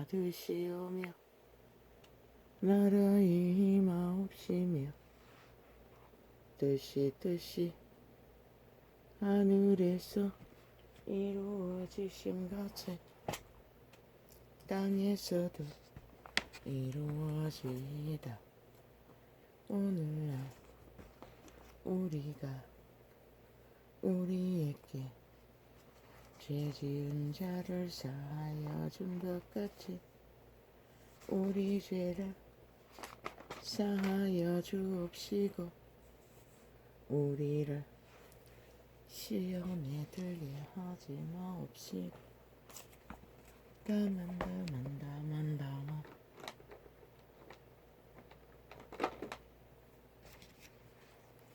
받으시오며 나라의 힘없이며 뜻이 하늘에서 이루어지신 같이 땅에서도 이루어지이다. 오늘날 우리가 우리에게 죄 지은 자를 사하여 준 것 같이 우리 죄를 사하여 주옵시고 우리를 시험에 들게 하지 마옵시고 다만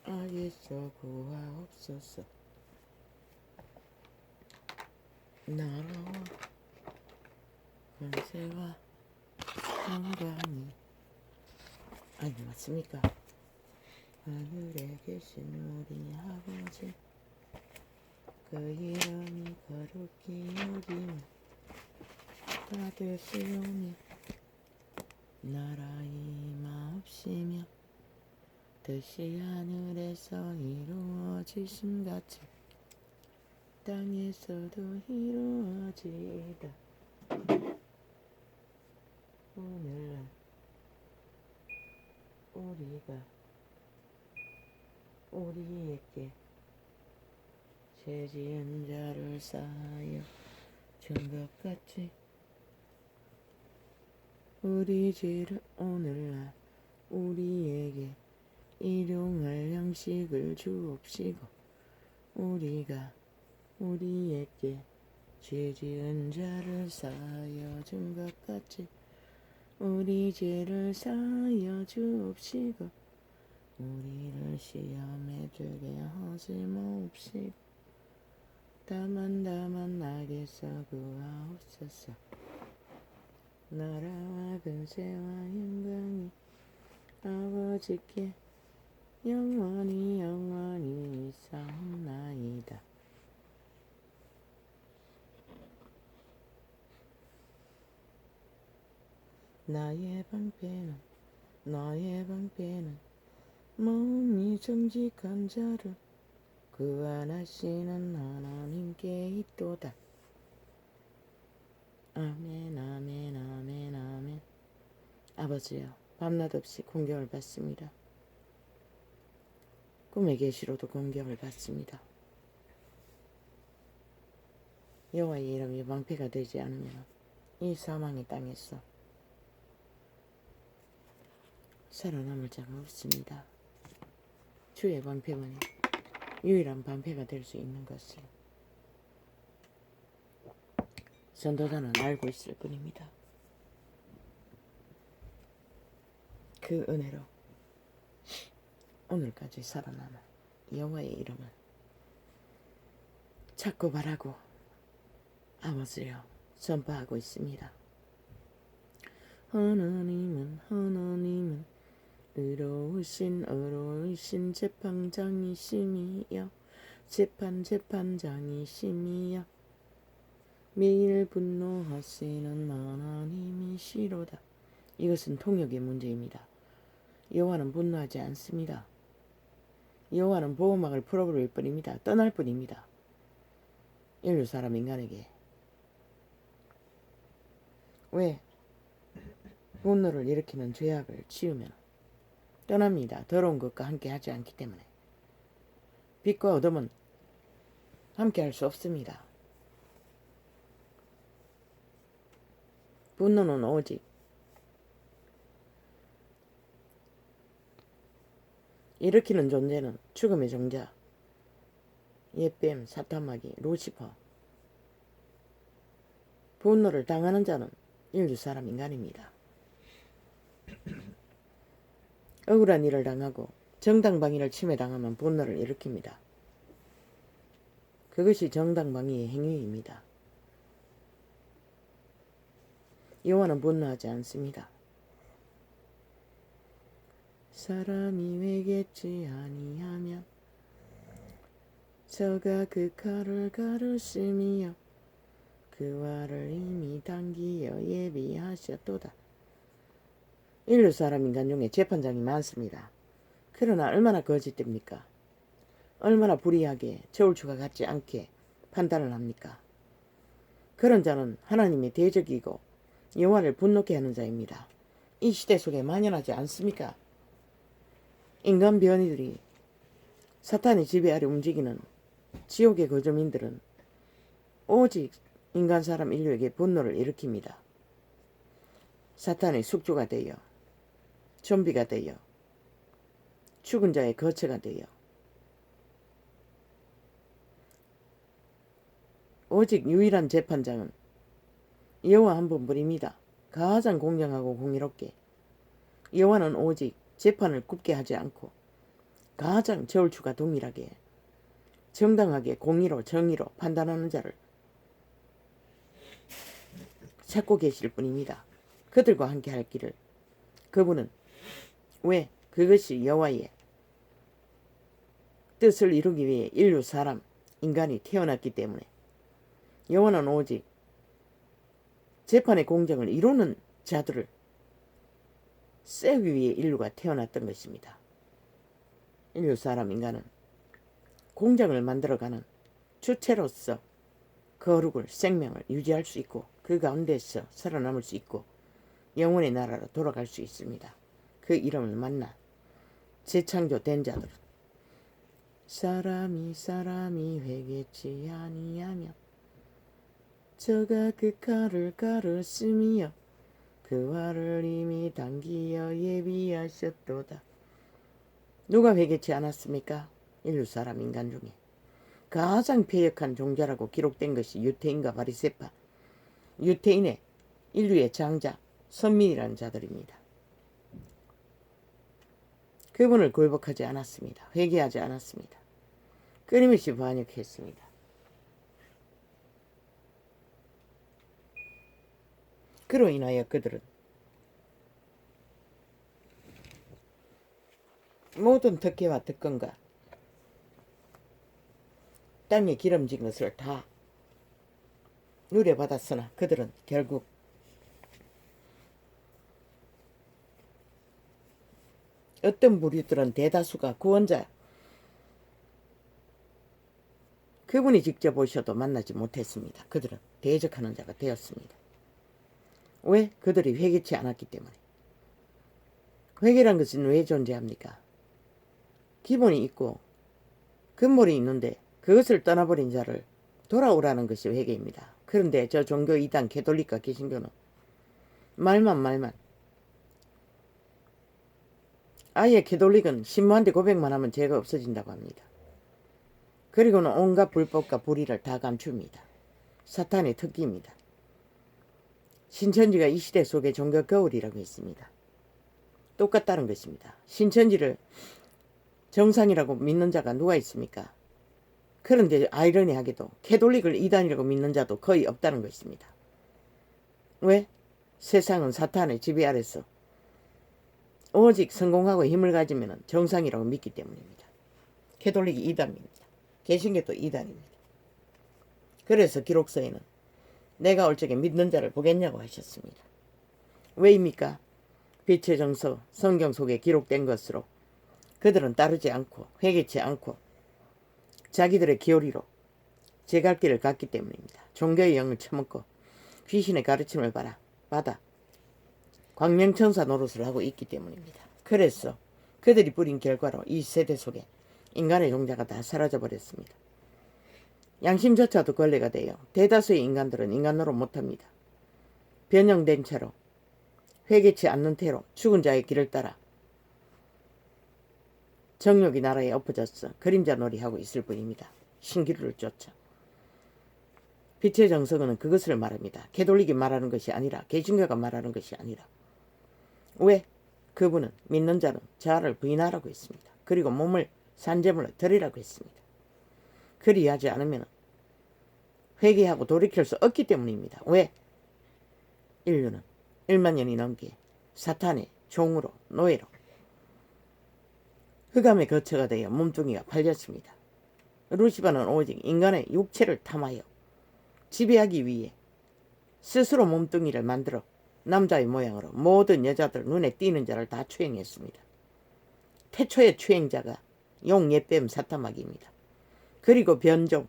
악에서 구하옵소서. 나라와 권세와 영광이 아니 맞습니까? 하늘에 계신 우리 아버지 그 이름이 거룩히 여김을 받으시오며 나라의 임하옵시며 뜻이 하늘에서 이루어지심 같이 땅에서도 이루어지이다. 오늘날 우리가 우리에게 죄 지은 자를 사하여 준 것 같이 우리 죄를 오늘날 우리에게 일용할 양식을 주옵시고 우리가 우리에게 죄 지은 자를 사하여 준 것 같이 우리 죄를 사하여 주옵시고 우리를 시험에 들게 하지 마옵시고 다만 악에서 구하옵소서. 나라와 근세와 영광이 아버지께 영원히 있사옵나이다. 나의 방패는 마음이 정직한 자를 구원하시는 하나님께 있도다. 아멘. 아버지여, 밤낮 없이 공격을 받습니다. 꿈의 계시로도 공격을 받습니다. 여호와의 이름이 방패가 되지 않으면 이 사망의 땅에서 살아남을 자가 없습니다. 주의 방패만이 유일한 방패가 될 수 있는 것을 전도자는 알고 있을 뿐입니다. 그 은혜로 오늘까지 살아남은 여호와의 이름을 찾고 바라고 아버지여 선포하고 있습니다. 하나님은 의로우신 재판장이시며 매일 분노하시는 하나님이시로다. 이것은 통역의 문제입니다. 여호와는 분노하지 않습니다. 여호와는 보호막을 풀어버릴 뿐입니다. 떠날 뿐입니다. 인류 사람 인간에게 왜 분노를 일으키는 죄악을 지으면 떠납니다. 더러운 것과 함께 하지 않기 때문에. 빛과 어둠은 함께 할 수 없습니다. 분노는 오직 일으키는 존재는 죽음의 종자, 옛뱀, 사탄마귀, 루시퍼. 분노를 당하는 자는 인류 사람 인간입니다. 억울한 일을 당하고 정당방위를 침해당하면 분노를 일으킵니다. 그것이 정당방위의 행위입니다. 여호와는 분노하지 않습니다. 사람이 회개치 아니하면 저가 그 칼을 가르심이요 그 화를 이미 당기어 예비하셨도다. 인류 사람 인간 중에 재판장이 많습니다. 그러나 얼마나 거짓됩니까? 얼마나 불의하게 저울추가 같지 않게 판단을 합니까? 그런 자는 하나님의 대적이고 여호와를 분노케 하는 자입니다. 이 시대 속에 만연하지 않습니까? 인간 변이들이 사탄의 지배 아래 움직이는 지옥의 거주민들은 오직 인간 사람 인류에게 분노를 일으킵니다. 사탄의 숙주가 되어 좀비가 되어 죽은 자의 거처가 되어 오직 유일한 재판장은 여호와 한 분뿐입니다. 가장 공정하고 공의롭게 여호와는 오직 재판을 굽게 하지 않고 가장 저울추가 동일하게 정당하게 공의로 정의로 판단하는 자를 찾고 계실 뿐입니다. 그들과 함께 할 길을 그분은 왜 그것이 여호와의 뜻을 이루기 위해 인류 사람 인간이 태어났기 때문에 여호와는 오직 재판의 공정을 이루는 자들을 세우기 위해 인류가 태어났던 것입니다. 인류 사람 인간은 공정을 만들어가는 주체로서 거룩을 생명을 유지할 수 있고 그 가운데서 살아남을 수 있고 영원의 나라로 돌아갈 수 있습니다. 그 이름을 만나 재창조된 자들은 사람이 회개치 아니하며 저가 그 칼을 가르으며 그 화를 이미 당기어 예비하셨도다. 누가 회개치 않았습니까? 인류 사람 인간 중에 가장 패역한 종자라고 기록된 것이 유태인과 바리새파, 유태인의 인류의 장자 선민이라는 자들입니다. 그분을 굴복하지 않았습니다. 회개하지 않았습니다. 끊임없이 반역했습니다. 그로 인하여 그들은 모든 덕계와 덕건과 땅에 기름진 것을 다 누려받았으나 그들은 결국 어떤 무리들은 대다수가 구원자 그분이 직접 오셔도 만나지 못했습니다. 그들은 대적하는 자가 되었습니다. 왜? 그들이 회개치 않았기 때문에. 회개란 것은 왜 존재합니까? 기본이 있고 근본이 있는데 그것을 떠나버린 자를 돌아오라는 것이 회개입니다. 그런데 저 종교 이단 개톨릭과 개신교는 말만 아예 개톨릭은 신부한테 고백만 하면 죄가 없어진다고 합니다. 그리고는 온갖 불법과 불의를 다 감춥니다. 사탄의 특기입니다. 신천지가 이 시대 속의 종교 거울이라고 했습니다. 똑같다는 것입니다. 신천지를 정상이라고 믿는 자가 누가 있습니까? 그런데 아이러니하게도 캐톨릭을 이단이라고 믿는 자도 거의 없다는 것입니다. 왜? 세상은 사탄의 지배 아래서 오직 성공하고 힘을 가지면 정상이라고 믿기 때문입니다. 캐톨릭이 이단입니다. 개신교도 이단입니다. 그래서 기록서에는 내가 올 적에 믿는 자를 보겠냐고 하셨습니다. 왜입니까? 빛의 정서 성경 속에 기록된 것으로 그들은 따르지 않고 회개치 않고 자기들의 기어리로 제 갈 길을 갔기 때문입니다. 종교의 영을 처먹고 귀신의 가르침을 받아 광명천사 노릇을 하고 있기 때문입니다. 그래서 그들이 뿌린 결과로 이 세대 속에 인간의 종자가 다 사라져버렸습니다. 양심조차도 걸레가 되어 대다수의 인간들은 인간 노릇 못합니다. 변형된 채로 회개치 않는 태로 죽은 자의 길을 따라 정욕이 나라에 엎어져서 그림자 놀이하고 있을 뿐입니다. 신기루를 쫓아. 빛의 정석은 그것을 말합니다. 개돌릭이 말하는 것이 아니라 개신교가 말하는 것이 아니라. 왜? 그분은 믿는 자는 자아를 부인하라고 했습니다. 그리고 몸을 산제물로 드리라고 했습니다. 그리하지 않으면 회개하고 돌이킬 수 없기 때문입니다. 왜? 인류는 1만 년이 넘게 사탄의 종으로 노예로 흑암의 거처가 되어 몸뚱이가 팔렸습니다. 루시퍼는 오직 인간의 육체를 탐하여 지배하기 위해 스스로 몸뚱이를 만들어 남자의 모양으로 모든 여자들 눈에 띄는 자를 다 추행했습니다. 태초의 추행자가 용 옛뱀 사타마귀입니다. 그리고 변종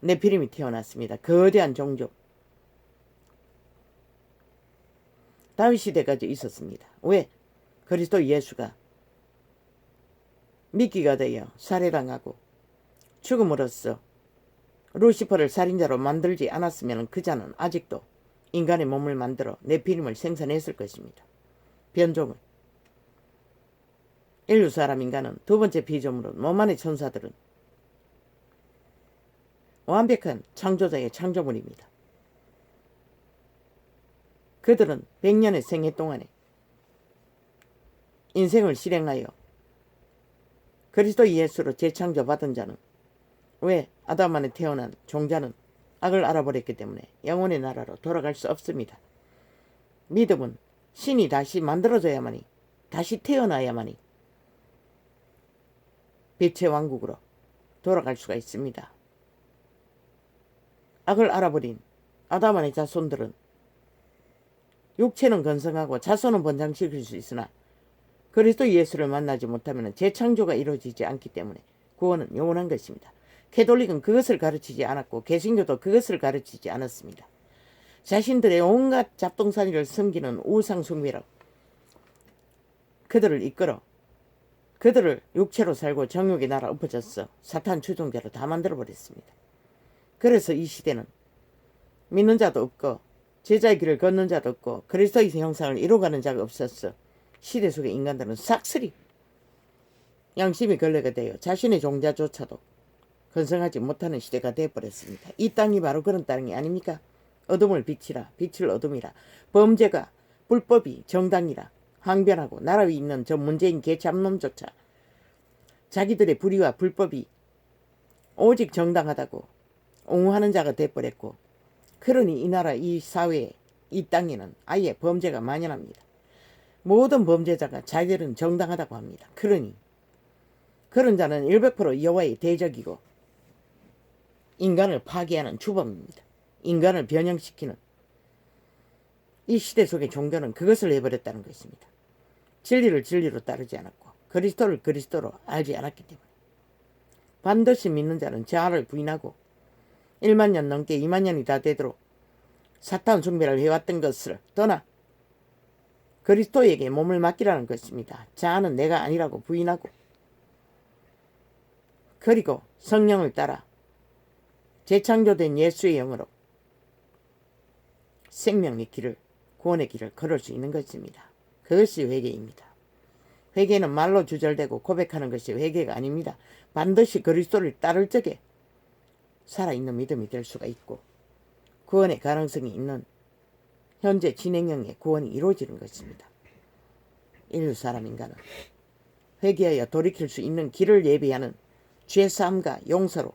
네피림이 태어났습니다. 거대한 종족. 다윗 시대까지 있었습니다. 왜? 그리스도 예수가 미끼가 되어 살해당하고 죽음으로써 루시퍼를 살인자로 만들지 않았으면 그 자는 아직도 인간의 몸을 만들어 네피림을 생산했을 것입니다. 변종은 인류 사람 인간은 두 번째 피조물은 몸 안의 천사들은 완벽한 창조자의 창조물입니다. 그들은 100년의 생애 동안에 인생을 실행하여 그리스도 예수로 재창조받은 자는 왜 아담 안에 태어난 종자는 악을 알아버렸기 때문에 영혼의 나라로 돌아갈 수 없습니다. 믿음은 신이 다시 만들어져야만이 다시 태어나야만이 빛의 왕국으로 돌아갈 수가 있습니다. 악을 알아버린 아담 안의 자손들은 육체는 건성하고 자손은 번창시킬 수 있으나 그리스도 예수를 만나지 못하면 재창조가 이루어지지 않기 때문에 구원은 영원한 것입니다. 캐톨릭은 그것을 가르치지 않았고 개신교도 그것을 가르치지 않았습니다. 자신들의 온갖 잡동사니를 섬기는 우상 숭배로 그들을 이끌어 그들을 육체로 살고 정욕의 나라 엎어졌어 사탄 추종자로 다 만들어버렸습니다. 그래서 이 시대는 믿는 자도 없고 제자의 길을 걷는 자도 없고 그리스도의 형상을 이루어가는 자가 없었어. 시대 속의 인간들은 싹쓸이 양심이 걸레가 되어 자신의 종자조차도 건성하지 못하는 시대가 되어버렸습니다. 이 땅이 바로 그런 땅이 아닙니까? 어둠을 빛이라 빛을 어둠이라 범죄가 불법이 정당이라 항변하고 나라 위에 있는 저 문재인 개잡놈조차 자기들의 불의와 불법이 오직 정당하다고 옹호하는 자가 되어버렸고 그러니 이 나라 이 사회 이 땅에는 아예 범죄가 만연합니다. 모든 범죄자가 자기들은 정당하다고 합니다. 그러니 그런 자는 100% 여호와의 대적이고 인간을 파괴하는 주범입니다. 인간을 변형시키는 이 시대 속의 종교는 그것을 해버렸다는 것입니다. 진리를 진리로 따르지 않았고 그리스도를 그리스도로 알지 않았기 때문에 반드시 믿는 자는 자아를 부인하고 1만 년 넘게 2만 년이 다 되도록 사탄 숭배를 해왔던 것을 떠나 그리스도에게 몸을 맡기라는 것입니다. 자아는 내가 아니라고 부인하고 그리고 성령을 따라 재창조된 예수의 영으로 생명의 길을 구원의 길을 걸을 수 있는 것입니다. 그것이 회개입니다. 회개는 말로 주절되고 고백하는 것이 회개가 아닙니다. 반드시 그리스도를 따를 적에 살아있는 믿음이 될 수가 있고 구원의 가능성이 있는 현재 진행형의 구원이 이루어지는 것입니다. 인류 사람 인간은 회개하여 돌이킬 수 있는 길을 예비하는 죄사함과 용서로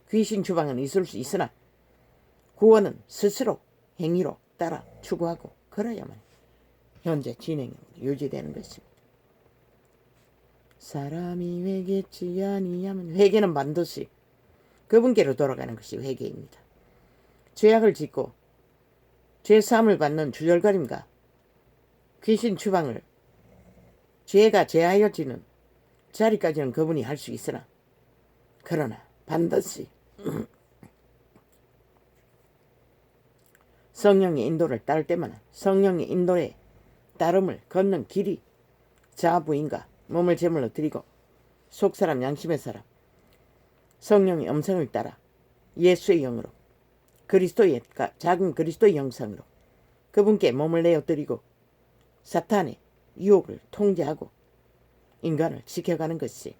귀신 추방은 있을 수 있으나 구원은 스스로 행위로 따라 추구하고 그래야만 현재 진행형으로 유지되는 것입니다. 사람이 회개치 아니하면 회개는 반드시 그분께로 돌아가는 것이 회개입니다. 죄악을 짓고 죄사함을 받는 주절거림과 귀신 추방을 죄가 제하여지는 자리까지는 그분이 할 수 있으나 그러나 반드시 성령의 인도를 따를 때마다 성령의 인도에 따름을 걷는 길이 자부인과 몸을 제물로 드리고 속사람 양심의 사람 성령의 음성을 따라 예수의 영으로 그리스도의 작은 그리스도의 형상으로 그분께 몸을 내어드리고 사탄의 유혹을 통제하고 인간을 지켜가는 것이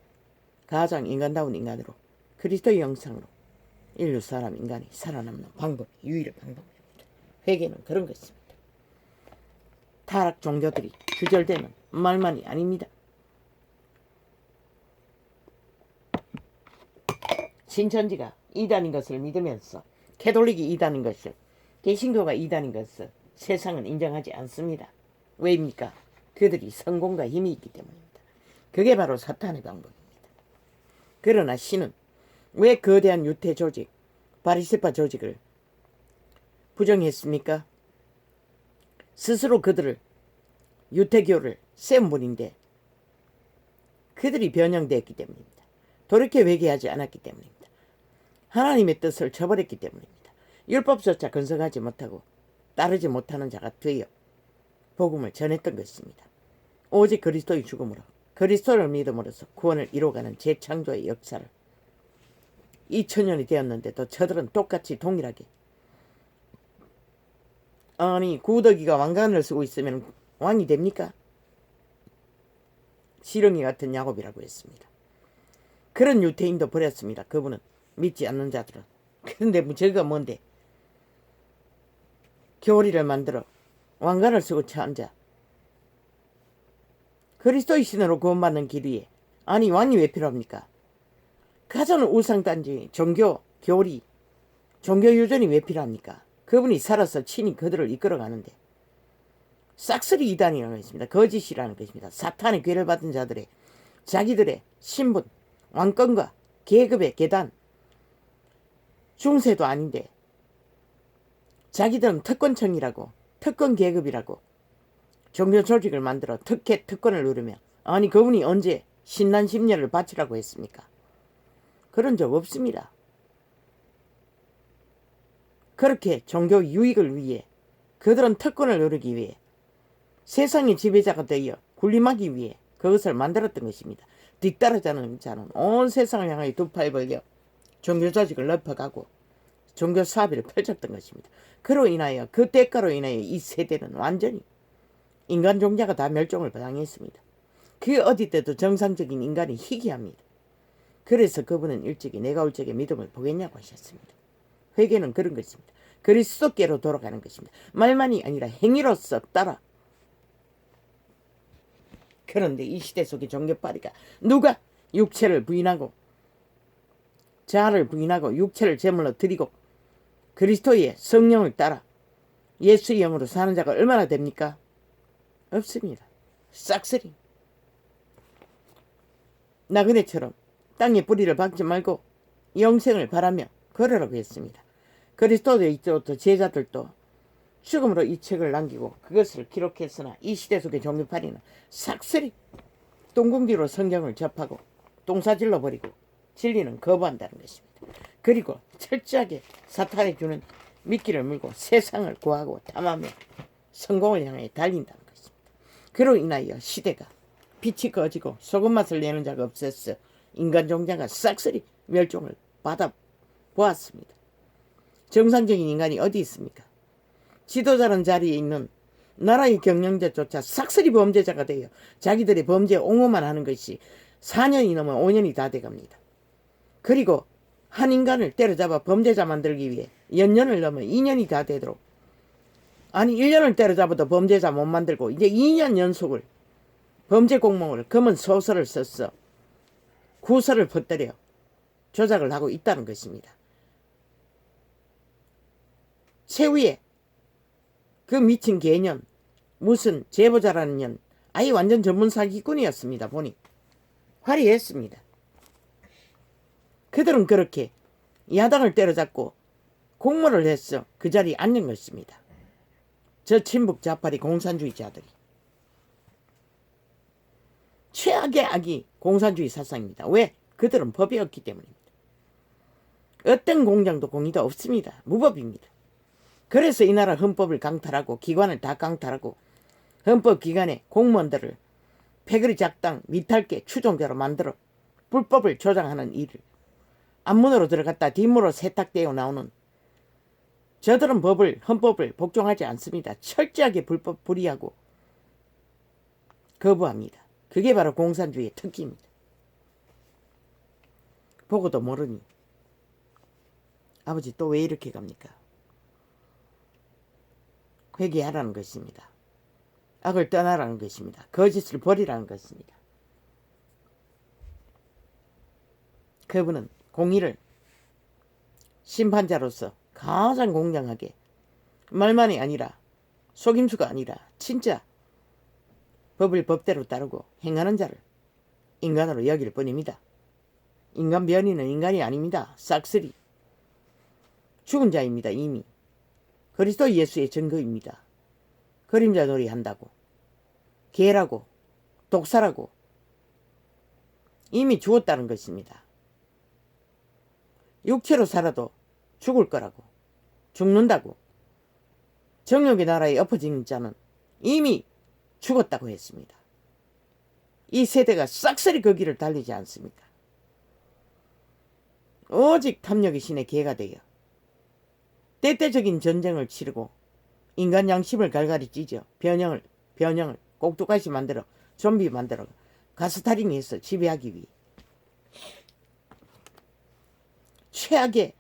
가장 인간다운 인간으로 그리스도의 형상으로 인류 사람 인간이 살아남는 방법, 유일한 방법입니다. 회개는 그런 것입니다. 타락 종교들이 규절되는 말만이 아닙니다. 신천지가 이단인 것을 믿으면서 캐톨릭이 이단인 것을 개신교가 이단인 것을 세상은 인정하지 않습니다. 왜입니까? 그들이 성공과 힘이 있기 때문입니다. 그게 바로 사탄의 방법입니다. 그러나 신은 왜 거대한 유태 조직, 바리새파 조직을 부정했습니까? 스스로 그들을 유태교를 세운 분인데 그들이 변형되었기 때문입니다. 돌이켜 회개하지 않았기 때문입니다. 하나님의 뜻을 저버렸기 때문입니다. 율법조차 근성하지 못하고 따르지 못하는 자가 되어 복음을 전했던 것입니다. 오직 그리스도의 죽음으로 그리스도를 믿음으로써 구원을 이루어가는 재창조의 역사를 2000년이 되었는데도 저들은 똑같이 동일하게 아니 구더기가 왕관을 쓰고 있으면 왕이 됩니까? 지렁이 같은 야곱이라고 했습니다. 그런 유태인도 버렸습니다. 그분은 믿지 않는 자들은. 그런데 저가 뭔데? 교리를 만들어 왕관을 쓰고 처한 자. 그리스도의 신으로 구원받는 길 위에 아니 왕이 왜 필요합니까? 가져는 우상단지 종교, 교리, 종교 유전이 왜 필요합니까? 그분이 살아서 친히 그들을 이끌어가는데 싹쓸이 이단이라는 것입니다. 거짓이라는 것입니다. 사탄의 괴를 받은 자들의 자기들의 신분, 왕권과 계급의 계단, 중세도 아닌데 자기들은 특권층이라고 특권 계급이라고 종교 조직을 만들어 특권을 누르며 아니 그분이 언제 신난 심려를 바치라고 했습니까? 그런 적 없습니다. 그렇게 종교 유익을 위해 그들은 특권을 누리기 위해 세상의 지배자가 되어 군림하기 위해 그것을 만들었던 것입니다. 뒤따르자는 자는 온 세상을 향하여 두 팔 벌려 종교 조직을 넓혀가고 종교 사업을 펼쳤던 것입니다. 그로 인하여 그 대가로 인하여 이 세대는 완전히 인간 종자가 다 멸종을 당했습니다. 그 어디 때도 정상적인 인간이 희귀합니다. 그래서 그분은 일찍이 내가 올 적에 믿음을 보겠냐고 하셨습니다. 회개는 그런 것입니다. 그리스도께로 돌아가는 것입니다. 말만이 아니라 행위로서 따라. 그런데 이 시대 속의 종교파리가 누가 육체를 부인하고 자아를 부인하고 육체를 제물로 드리고 그리스도의 성령을 따라 예수의 영으로 사는 자가 얼마나 됩니까? 없습니다. 싹쓸이. 나그네처럼 땅에 뿌리를 박지 말고 영생을 바라며 걸으라고 했습니다. 그리스도도 제자들도 죽음으로 이 책을 남기고 그것을 기록했으나 이 시대 속의 종교파리는 싹쓸이 똥궁디로 성경을 접하고 똥사질러 버리고 진리는 거부한다는 것입니다. 그리고 철저하게 사탄이 주는 미끼를 물고 세상을 구하고 탐하며 성공을 향해 달린다는 것입니다. 그로 인하여 시대가 빛이 꺼지고 소금맛을 내는 자가 없었어 인간 종자가 싹쓸이 멸종을 받아 보았습니다. 정상적인 인간이 어디 있습니까? 지도자라는 자리에 있는 나라의 경영자조차 싹쓸이 범죄자가 되어 자기들의 범죄에 옹호만 하는 것이 4년이 넘어 5년이 다 돼갑니다. 그리고 한 인간을 때려잡아 범죄자 만들기 위해 연년을 넘어 2년이 다 되도록 아니 1년을 때려잡아도 범죄자 못 만들고 이제 2년 연속을 범죄 공몽을 검은 소설을 썼어 구설을 퍼뜨려 조작을 하고 있다는 것입니다. 최후에 그 미친 개년 무슨 제보자라는 년 아예 완전 전문 사기꾼이었습니다. 보니 화려했습니다. 그들은 그렇게 야당을 때려잡고 공모를 했어 그 자리에 앉는 것입니다. 저 친북 좌파리 공산주의자들이 최악의 악이 공산주의 사상입니다. 왜? 그들은 법이 없기 때문입니다. 어떤 공장도 공의도 없습니다. 무법입니다. 그래서 이 나라 헌법을 강탈하고 기관을 다 강탈하고 헌법기관의 공무원들을 패거리 작당 미탈계 추종자로 만들어 불법을 조장하는 일을 앞문으로 들어갔다 뒷문으로 세탁되어 나오는 저들은 헌법을 복종하지 않습니다. 철저하게 불법 불이하고 거부합니다. 그게 바로 공산주의의 특기입니다. 보고도 모르니 아버지 또 왜 이렇게 갑니까? 회개하라는 것입니다. 악을 떠나라는 것입니다. 거짓을 버리라는 것입니다. 그분은 공의를 심판자로서 가장 공정하게 말만이 아니라 속임수가 아니라 진짜 법을 법대로 따르고 행하는 자를 인간으로 여길 뿐입니다. 인간 변이는 인간이 아닙니다. 싹쓸이 죽은 자입니다. 이미 그리스도 예수의 증거입니다. 그림자 놀이 한다고, 개라고, 독사라고 이미 죽었다는 것입니다. 육체로 살아도 죽을 거라고, 죽는다고, 정욕의 나라에 엎어진 자는 이미 죽었다고 했습니다. 이 세대가 싹쓸이 그 길을 달리지 않습니까? 오직 탐욕의 신의 개가 되어 때때적인 전쟁을 치르고 인간 양심을 갈갈이 찢어 변형을 꼭두가시 만들어 좀비 만들어 가스타링해서 지배하기 위해 최악의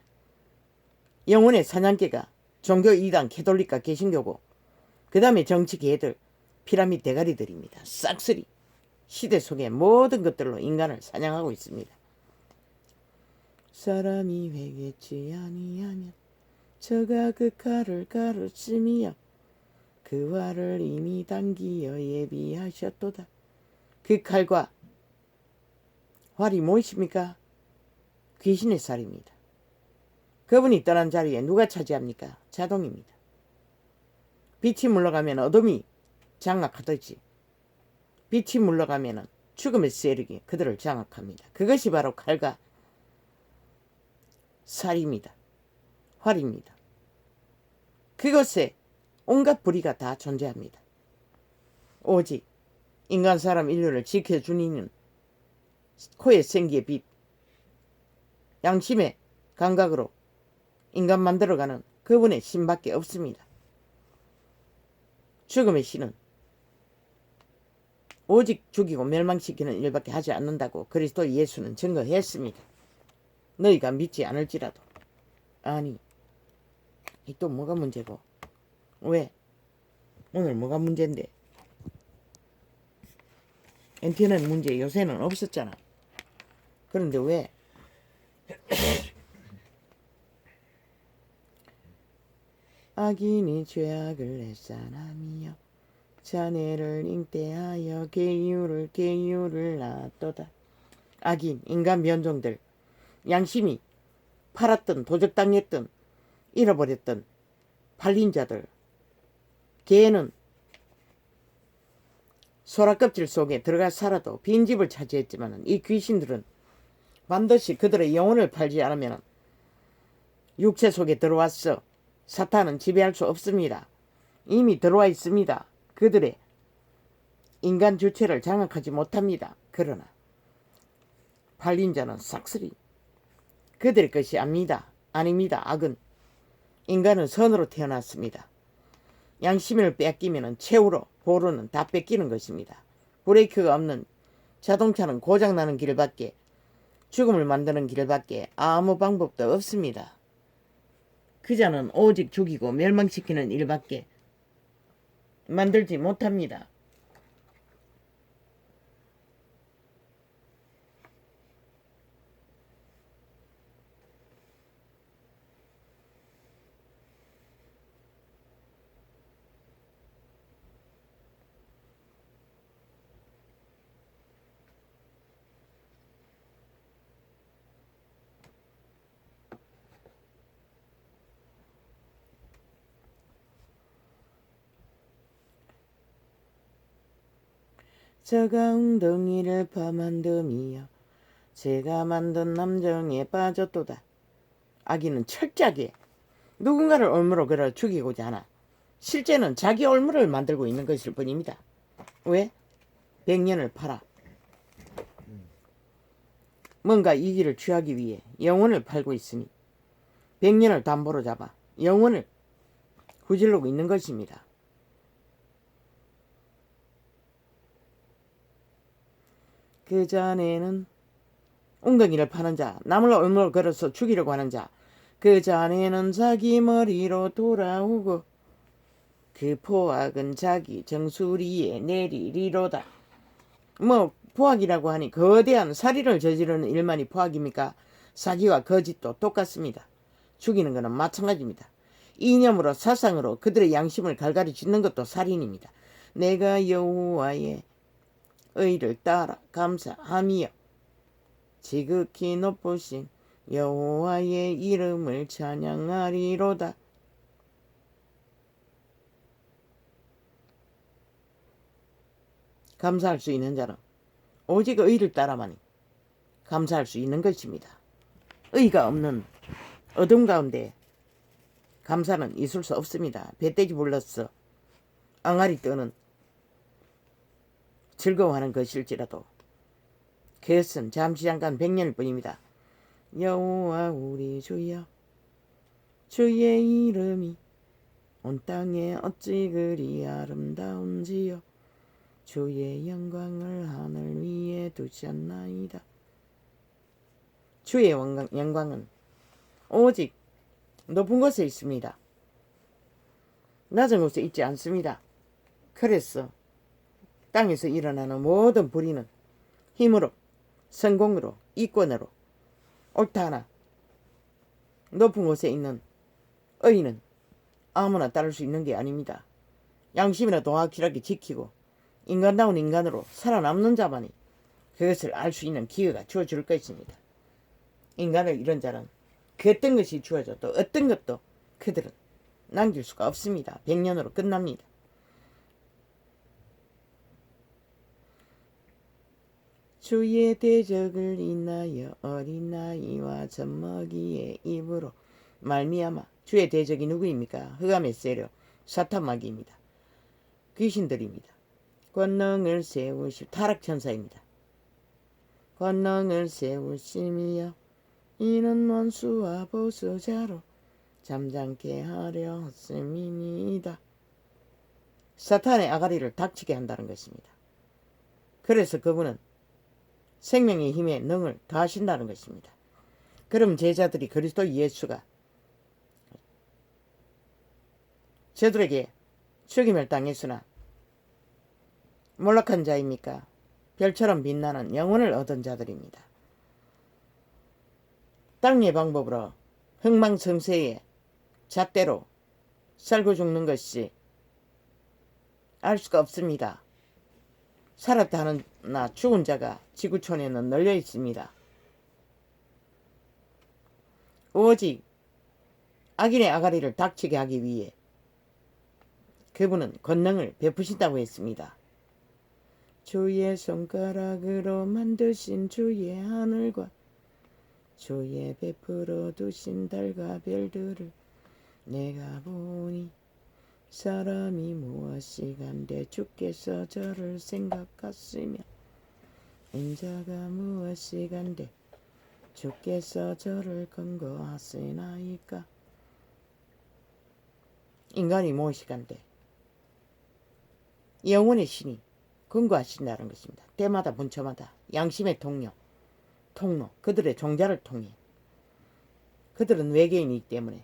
영혼의 사냥개가 종교 이단 캐톨릭과 개신교고 그 다음에 정치 개들 피라미드 대가리들입니다. 싹쓸이 시대 속의 모든 것들로 인간을 사냥하고 있습니다. 사람이 회개치 아니하면 저가 그 칼을 가르치며 그 활을 이미 당기어 예비하셨도다. 그 칼과 활이 무엇입니까? 귀신의 살입니다. 그분이 떠난 자리에 누가 차지합니까? 자동입니다. 빛이 물러가면 어둠이 장악하듯이 빛이 물러가면 죽음의 세력이 그들을 장악합니다. 그것이 바로 칼과 살입니다. 활입니다. 그것에 온갖 불의가 다 존재합니다. 오직 인간 사람 인류를 지켜주는 코에 생기의 빛, 양심의 감각으로 인간 만들어가는 그분의 신밖에 없습니다. 죽음의 신은 오직 죽이고 멸망시키는 일밖에 하지 않는다고 그리스도 예수는 증거했습니다. 너희가 믿지 않을지라도. 아니, 이 또 뭐가 문제고? 왜? 오늘 뭐가 문제인데? 엔티는 문제 요새는 없었잖아. 그런데 왜? 악인이 죄악을 했사람이여 자네를 잉태하여 계율을 낳았도다. 악인, 인간 변종들, 양심이 팔았던 도적당했던 잃어버렸던 팔린 자들, 개는 소라껍질 속에 들어가 살아도 빈집을 차지했지만 이 귀신들은 반드시 그들의 영혼을 팔지 않으면 육체 속에 들어왔어. 사탄은 지배할 수 없습니다. 이미 들어와 있습니다. 그들의 인간 주체를 장악하지 못합니다. 그러나 팔린 자는 싹쓸이 그들의 것이 아닙니다. 악은 인간은 선으로 태어났습니다. 양심을 뺏기면 최후로 보루는 다 뺏기는 것입니다. 브레이크가 없는 자동차는 고장나는 길밖에 죽음을 만드는 길밖에 아무 방법도 없습니다. 그 자는 오직 죽이고 멸망시키는 일밖에 만들지 못합니다. 저가 웅덩이를 파만듦이여 제가 만든 남정에 빠졌도다. 악인은 철저하게 누군가를 올무로 걸어 죽이고자 하나 실제는 자기 올무를 만들고 있는 것일 뿐입니다. 왜? 100년을 팔아 뭔가 이기를 취하기 위해 영혼을 팔고 있으니 100년을 담보로 잡아 영혼을 구질르고 있는 것입니다. 그 전에는 웅덩이를 파는 자, 남을 올무로 걸어서 죽이려고 하는 자, 그 전에는 자기 머리로 돌아오고 그 포악은 자기 정수리에 내리리로다. 뭐 포악이라고 하니 거대한 살인을 저지르는 일만이 포악입니까? 사기와 거짓도 똑같습니다. 죽이는 것은 마찬가지입니다. 이념으로 사상으로 그들의 양심을 갈갈이 찢는 것도 살인입니다. 내가 여호와의 의를 따라 감사하며 지극히 높으신 여호와의 이름을 찬양하리로다. 감사할 수 있는 자는 오직 의를 따라만이 감사할 수 있는 것입니다. 의가 없는 어둠 가운데 감사는 있을 수 없습니다. 배떼기 불러서 앙알이 뜨는 즐거워하는 것일지라도 그것은 잠시 잠깐 100년일 뿐입니다. 여호와 우리 주여 주의 이름이 온 땅에 어찌 그리 아름다운지요 주의 영광을 하늘 위에 두셨나이다. 주의 영광은 오직 높은 곳에 있습니다. 낮은 곳에 있지 않습니다. 그래서 땅에서 일어나는 모든 불의는 힘으로, 성공으로, 이권으로 옳다 하나 높은 곳에 있는 의는 아무나 따를 수 있는 게 아닙니다. 양심이나 동학실하게 지키고 인간다운 인간으로 살아남는 자만이 그것을 알 수 있는 기회가 주어질 것입니다. 인간을 잃은 자는 그 어떤 것이 주어져도 어떤 것도 그들은 남길 수가 없습니다. 100년으로 끝납니다. 주의 대적을 인하여 어린 아이와 젖먹이의 입으로 말미암아 주의 대적이 누구입니까? 흑암의 세력 사탄마귀입니다. 귀신들입니다. 권능을 세우실 타락천사입니다. 권능을 세우시며 이는 원수와 보수자로 잠잠케 하려 하심이니이다. 사탄의 아가리를 닥치게 한다는 것입니다. 그래서 그분은 생명의 힘에 능을 더하신다는 것입니다. 그럼 제자들이 그리스도 예수가 저들에게 죽임을 당했으나 몰락한 자입니까? 별처럼 빛나는 영혼을 얻은 자들입니다. 땅의 방법으로 흥망성쇠의 잣대로 살고 죽는 것이 알 수가 없습니다. 살았다 하나 죽은 자가 지구촌에는 널려 있습니다. 오직 악인의 아가리를 닥치게 하기 위해 그분은 권능을 베푸신다고 했습니다. 주의 손가락으로 만드신 주의 하늘과 주의 베풀어 두신 달과 별들을 내가 보니 사람이 무엇이간데 주께서 저를 생각하시며 인자가 무엇이간데 주께서 저를 근거하시나이까. 인간이 무엇이간데 영혼의 신이 근거하신다는 것입니다. 때마다 분처마다 양심의 통로 그들의 종자를 통해 그들은 외계인이기 때문에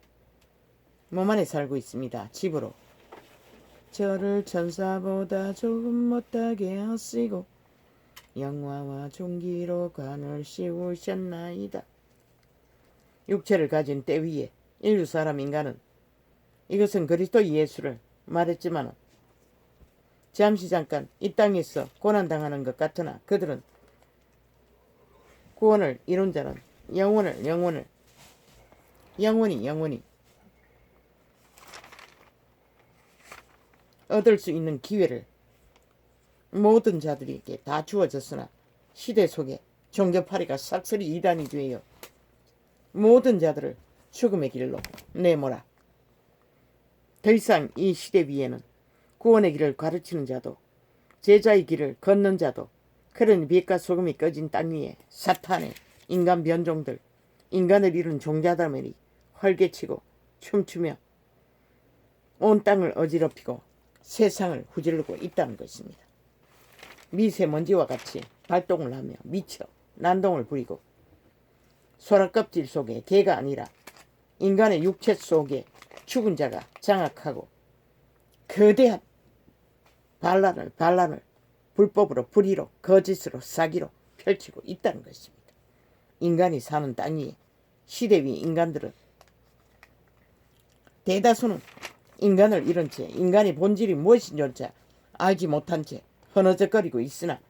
몸 안에 살고 있습니다. 집으로 저를 천사보다 조금 못하게 하시고 영화와 존귀로 관을 씌우셨나이다. 육체를 가진 때 위에 인류 사람 인간은 이것은 그리스도 예수를 말했지만 잠시 잠깐 이 땅에서 고난당하는 것 같으나 그들은 구원을 이룬 자는 영원히 얻을 수 있는 기회를 모든 자들에게 다 주어졌으나 시대 속에 종교파리가 싹쓸이 이단이 되어 모든 자들을 죽음의 길로 내몰아 더 이상 이 시대 위에는 구원의 길을 가르치는 자도 제자의 길을 걷는 자도 그런 빛과 소금이 꺼진 땅 위에 사탄의 인간 변종들 인간을 이룬 종자들만이 활개치고 춤추며 온 땅을 어지럽히고 세상을 후질르고 있다는 것입니다. 미세먼지와 같이 발동을 하며 미쳐 난동을 부리고 소라껍질 속에 개가 아니라 인간의 육체 속에 죽은 자가 장악하고 거대한 반란을 불법으로 불의로 거짓으로 사기로 펼치고 있다는 것입니다. 인간이 사는 땅 위에 시대 위 인간들은 대다수는 인간을 잃은 채 인간의 본질이 무엇인지조차 알지 못한 채 허너적거리고 있으나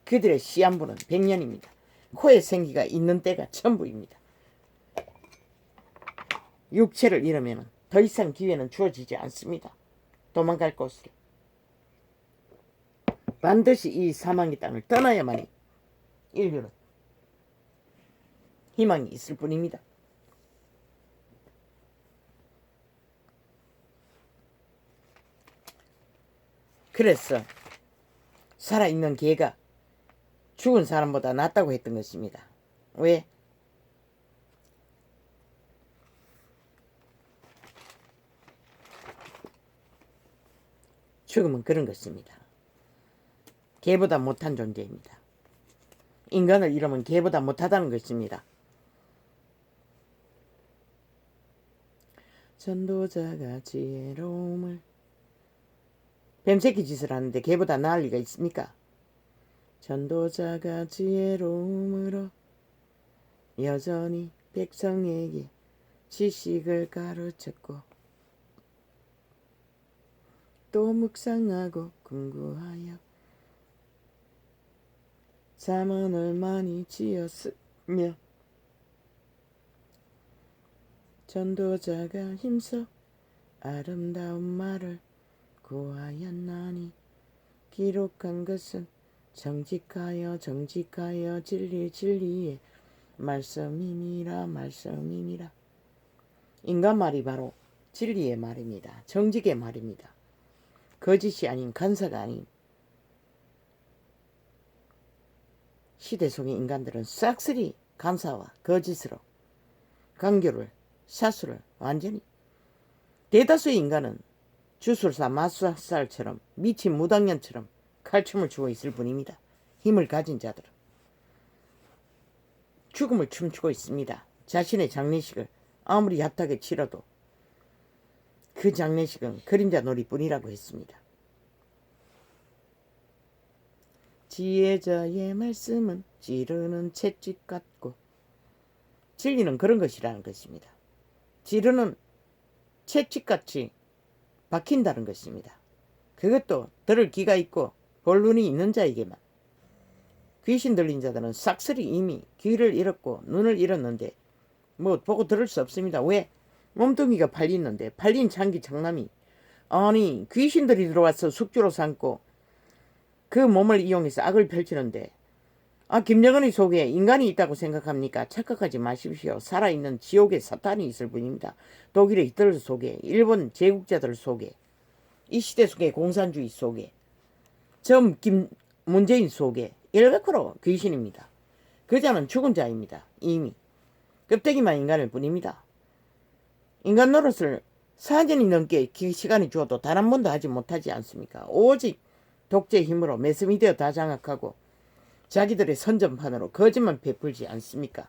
그들의 시한부는 100년입니다. 코에 생기가 있는 때가 천부입니다. 육체를 잃으면 더 이상 기회는 주어지지 않습니다. 도망갈 곳으로. 반드시 이 사망의 땅을 떠나야만이 인류는 희망이 있을 뿐입니다. 그래서 살아있는 개가 죽은 사람보다 낫다고 했던 것입니다. 왜? 죽음은 그런 것입니다. 개보다 못한 존재입니다. 인간을 잃으면 개보다 못하다는 것입니다. 전도자가 지혜로움을 뱀새끼 짓을 하는데 개보다 나을 리가 있습니까? 전도자가 지혜로움으로 여전히 백성에게 지식을 가르쳤고 또 묵상하고 궁구하여 잠언을 많이 지었으며 전도자가 힘써 아름다운 말을 구하였나니 기록한 것은 정직하여 진리의 말씀이니라. 인간 말이 바로 진리의 말입니다. 정직의 말입니다. 거짓이 아닌 간사가 아닌 시대 속의 인간들은 싹쓸이 간사와 거짓으로 강교를 사수를 완전히 대다수의 인간은 주술사 마술사처럼 미친 무당년처럼 칼춤을 추고 있을 뿐입니다. 힘을 가진 자들은 죽음을 춤추고 있습니다. 자신의 장례식을 아무리 얕하게 치러도 그 장례식은 그림자 놀이뿐이라고 했습니다. 지혜자의 말씀은 찌르는 채찍 같고 진리는 그런 것이라는 것입니다. 찌르는 채찍같이 박힌다는 것입니다. 그것도 들을 귀가 있고 볼 눈이 있는 자에게만. 귀신 들린 자들은 싹쓸이 이미 귀를 잃었고 눈을 잃었는데 뭐 보고 들을 수 없습니다. 왜? 몸뚱이가 팔리는데 팔린 장기 장남이 아니 귀신들이 들어와서 숙주로 삼고 그 몸을 이용해서 악을 펼치는데 김정은의 속에 인간이 있다고 생각합니까? 착각하지 마십시오. 살아있는 지옥의 사탄이 있을 뿐입니다. 독일의 히틀러 속에 일본 제국자들 속에 이 시대 속에 공산주의 속에 문재인 속에 100% 귀신입니다. 그 자는 죽은 자입니다. 이미 껍데기만 인간일 뿐입니다. 인간 노릇을 4년이 넘게 시간이 주어도 단 한 번도 하지 못하지 않습니까? 오직 독재의 힘으로 매스미디어 다 장악하고 자기들의 선전판으로 거짓만 베풀지 않습니까?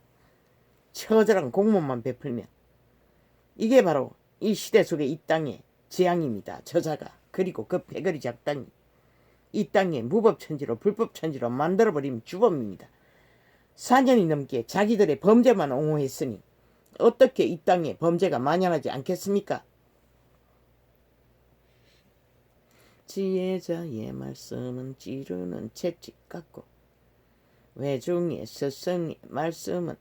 처절한 공문만 베풀면 이게 바로 이 시대 속의 이 땅의 재앙입니다. 저자가 그리고 그 패거리 작당이 이 땅에 무법천지로 불법천지로 만들어버린 주범입니다. 4년이 넘게 자기들의 범죄만 옹호했으니 어떻게 이 땅에 범죄가 만연하지 않겠습니까? 지혜자의 말씀은 찌르는 채찍 같고 외중의 스승의 말씀은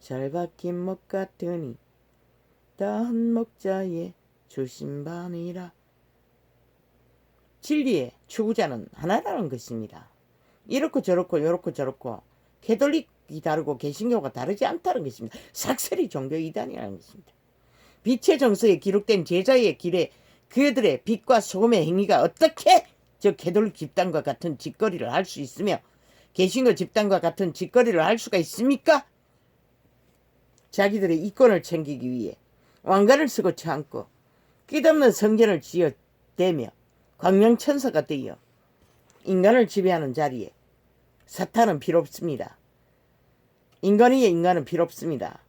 잘 박힌 목 같으니 다한 목자의 주신바니라. 진리의 추구자는 하나라는 것입니다. 이렇고 저렇고 요렇고 저렇고 캐톨릭이 다르고 개신교가 다르지 않다는 것입니다. 삭설이 종교 이단이라는 것입니다. 빛의 정서에 기록된 제자의 길에 그들의 빛과 소금의 행위가 어떻게 저 캐톨릭 집단과 같은 짓거리를 할 수 있으며 개신교 집단과 같은 짓거리를 할 수가 있습니까? 자기들의 이권을 챙기기 위해 왕관을 쓰고 참고 끝없는 성전을 지어대며 광명천사가 되어 인간을 지배하는 자리에 사탄은 필요 없습니다. 인간 위에 인간은 필요 없습니다.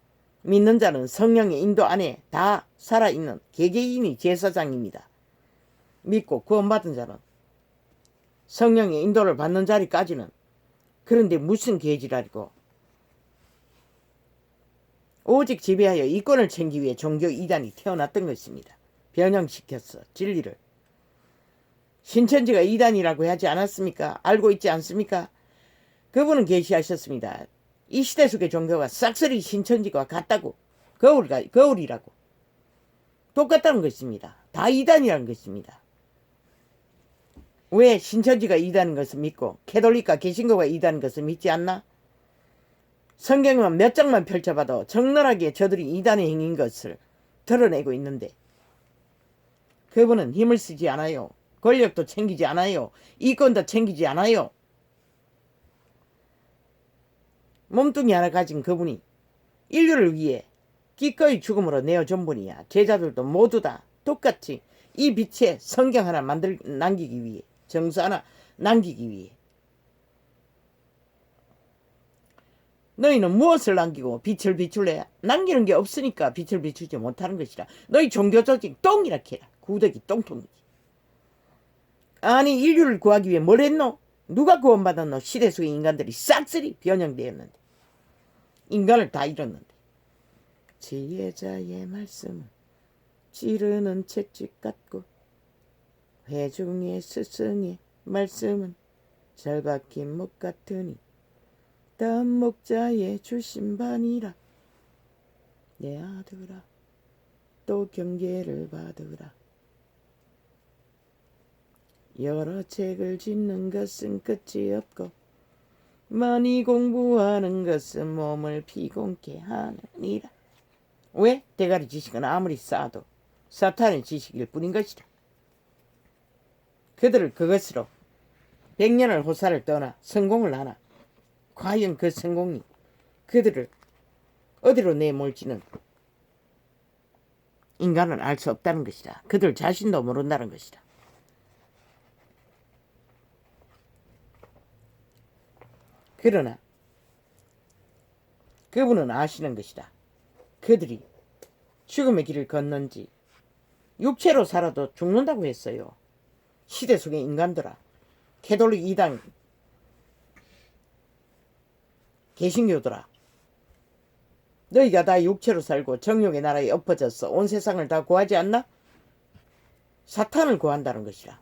믿는 자는 성령의 인도 안에 다 살아있는 개개인이 제사장입니다. 믿고 구원받은 자는 성령의 인도를 받는 자리까지는 그런데 무슨 개지랄이고 오직 지배하여 이권을 챙기기 위해 종교 이단이 태어났던 것입니다. 변형시켰어 진리를. 신천지가 이단이라고 하지 않았습니까? 알고 있지 않습니까? 그분은 계시하셨습니다. 이 시대 속의 종교가 싹쓸이 신천지와 같다고. 거울이라고. 똑같다는 것입니다. 다 이단이라는 것입니다. 왜 신천지가 이다는 것을 믿고 캐톨릭과 개신교가 이다는 것을 믿지 않나? 성경만 몇 장만 펼쳐봐도 적나라하게 저들이 이단의 행인 것을 드러내고 있는데 그분은 힘을 쓰지 않아요. 권력도 챙기지 않아요. 이권도 챙기지 않아요. 몸뚱이 하나 가진 그분이 인류를 위해 기꺼이 죽음으로 내어준 분이야. 제자들도 모두 다 똑같이 이 빛에 성경 하나 남기기 위해, 정서 하나 남기기 위해. 너희는 무엇을 남기고 빛을 비출래? 남기는 게 없으니까 빛을 비추지 못하는 것이라. 너희 종교조직 똥이라 해라. 구더기 똥통이지. 아니 인류를 구하기 위해 뭘 했노? 누가 구원받았노? 시대 속의 인간들이 싹쓸이 변형되었는데 인간을 다 잃었는데 지혜자의 말씀은 찌르는 채찍 같고 회중의 스승의 말씀은 잘 박힌 목 같으니 단목자의 출신반이라. 내 아들아 또 경계를 받으라. 여러 책을 짓는 것은 끝이 없고 많이 공부하는 것은 몸을 피곤케 하느니라. 왜? 대가리 지식은 아무리 쌓아도 사탄의 지식일 뿐인 것이다. 그들을 그것으로 100년을 호사를 떠나 성공을 하나 과연 그 성공이 그들을 어디로 내몰지는 인간은 알 수 없다는 것이다. 그들 자신도 모른다는 것이다. 그러나 그분은 아시는 것이다. 그들이 죽음의 길을 걷는지 육체로 살아도 죽는다고 했어요. 시대 속의 인간들아, 캐톨릭 이단 개신교들아, 너희가 다 육체로 살고 정욕의 나라에 엎어져서 온 세상을 다 구하지 않나? 사탄을 구한다는 것이라.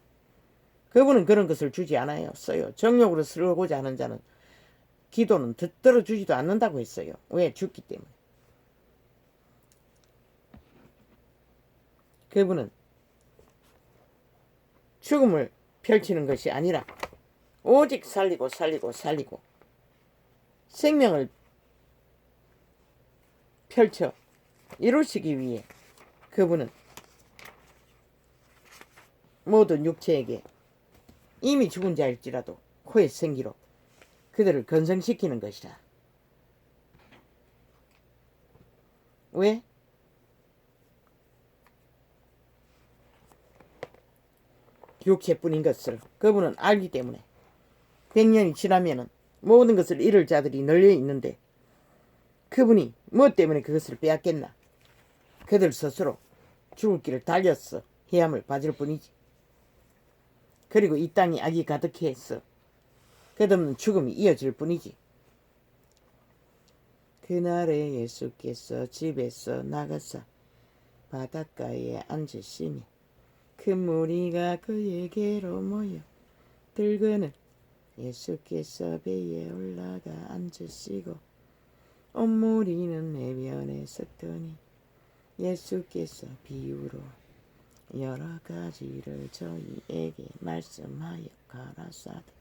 그분은 그런 것을 주지 않았어요. 정욕으로 쓰고자 하는 자는 기도는 듣들어 주지도 않는다고 했어요. 왜? 죽기 때문에. 그분은 죽음을 펼치는 것이 아니라 오직 살리고 생명을 펼쳐 이루시기 위해 그분은 모든 육체에게 이미 죽은 자일지라도 코의 생기로 그들을 건성시키는 것이다. 왜? 육체뿐인 것을 그분은 알기 때문에 100년이 지나면은 모든 것을 잃을 자들이 널려 있는데 그분이 무엇 때문에 그것을 빼앗겠나? 그들 스스로 죽을 길을 달렸어 해함을 받을 뿐이지. 그리고 이 땅이 악이 가득해서 끝없는 죽음이 이어질 뿐이지. 그날에 예수께서 집에서 나가서 바닷가에 앉으시니 그 무리가 그에게로 모여 들거는 예수께서 배에 올라가 앉으시고 온 무리는 해변에 섰더니 예수께서 비유로 여러 가지를 저희에게 말씀하여 가라사대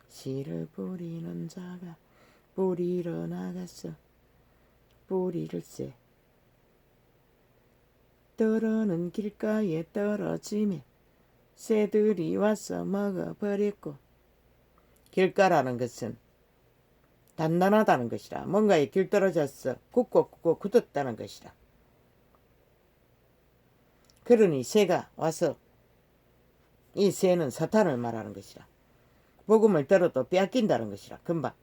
씨를 뿌리는 자가 뿌리러 나가서 뿌리를새 떨어는 길가에 떨어지매 새들이 와서 먹어버렸고. 길가라는 것은 단단하다는 것이라. 뭔가에 길떨어져서 굳고 굳었다는 것이라. 그러니 새가 와서 이 새는 사탄을 말하는 것이라. 복음을 들어도 빼앗긴다는 것이라. 금방.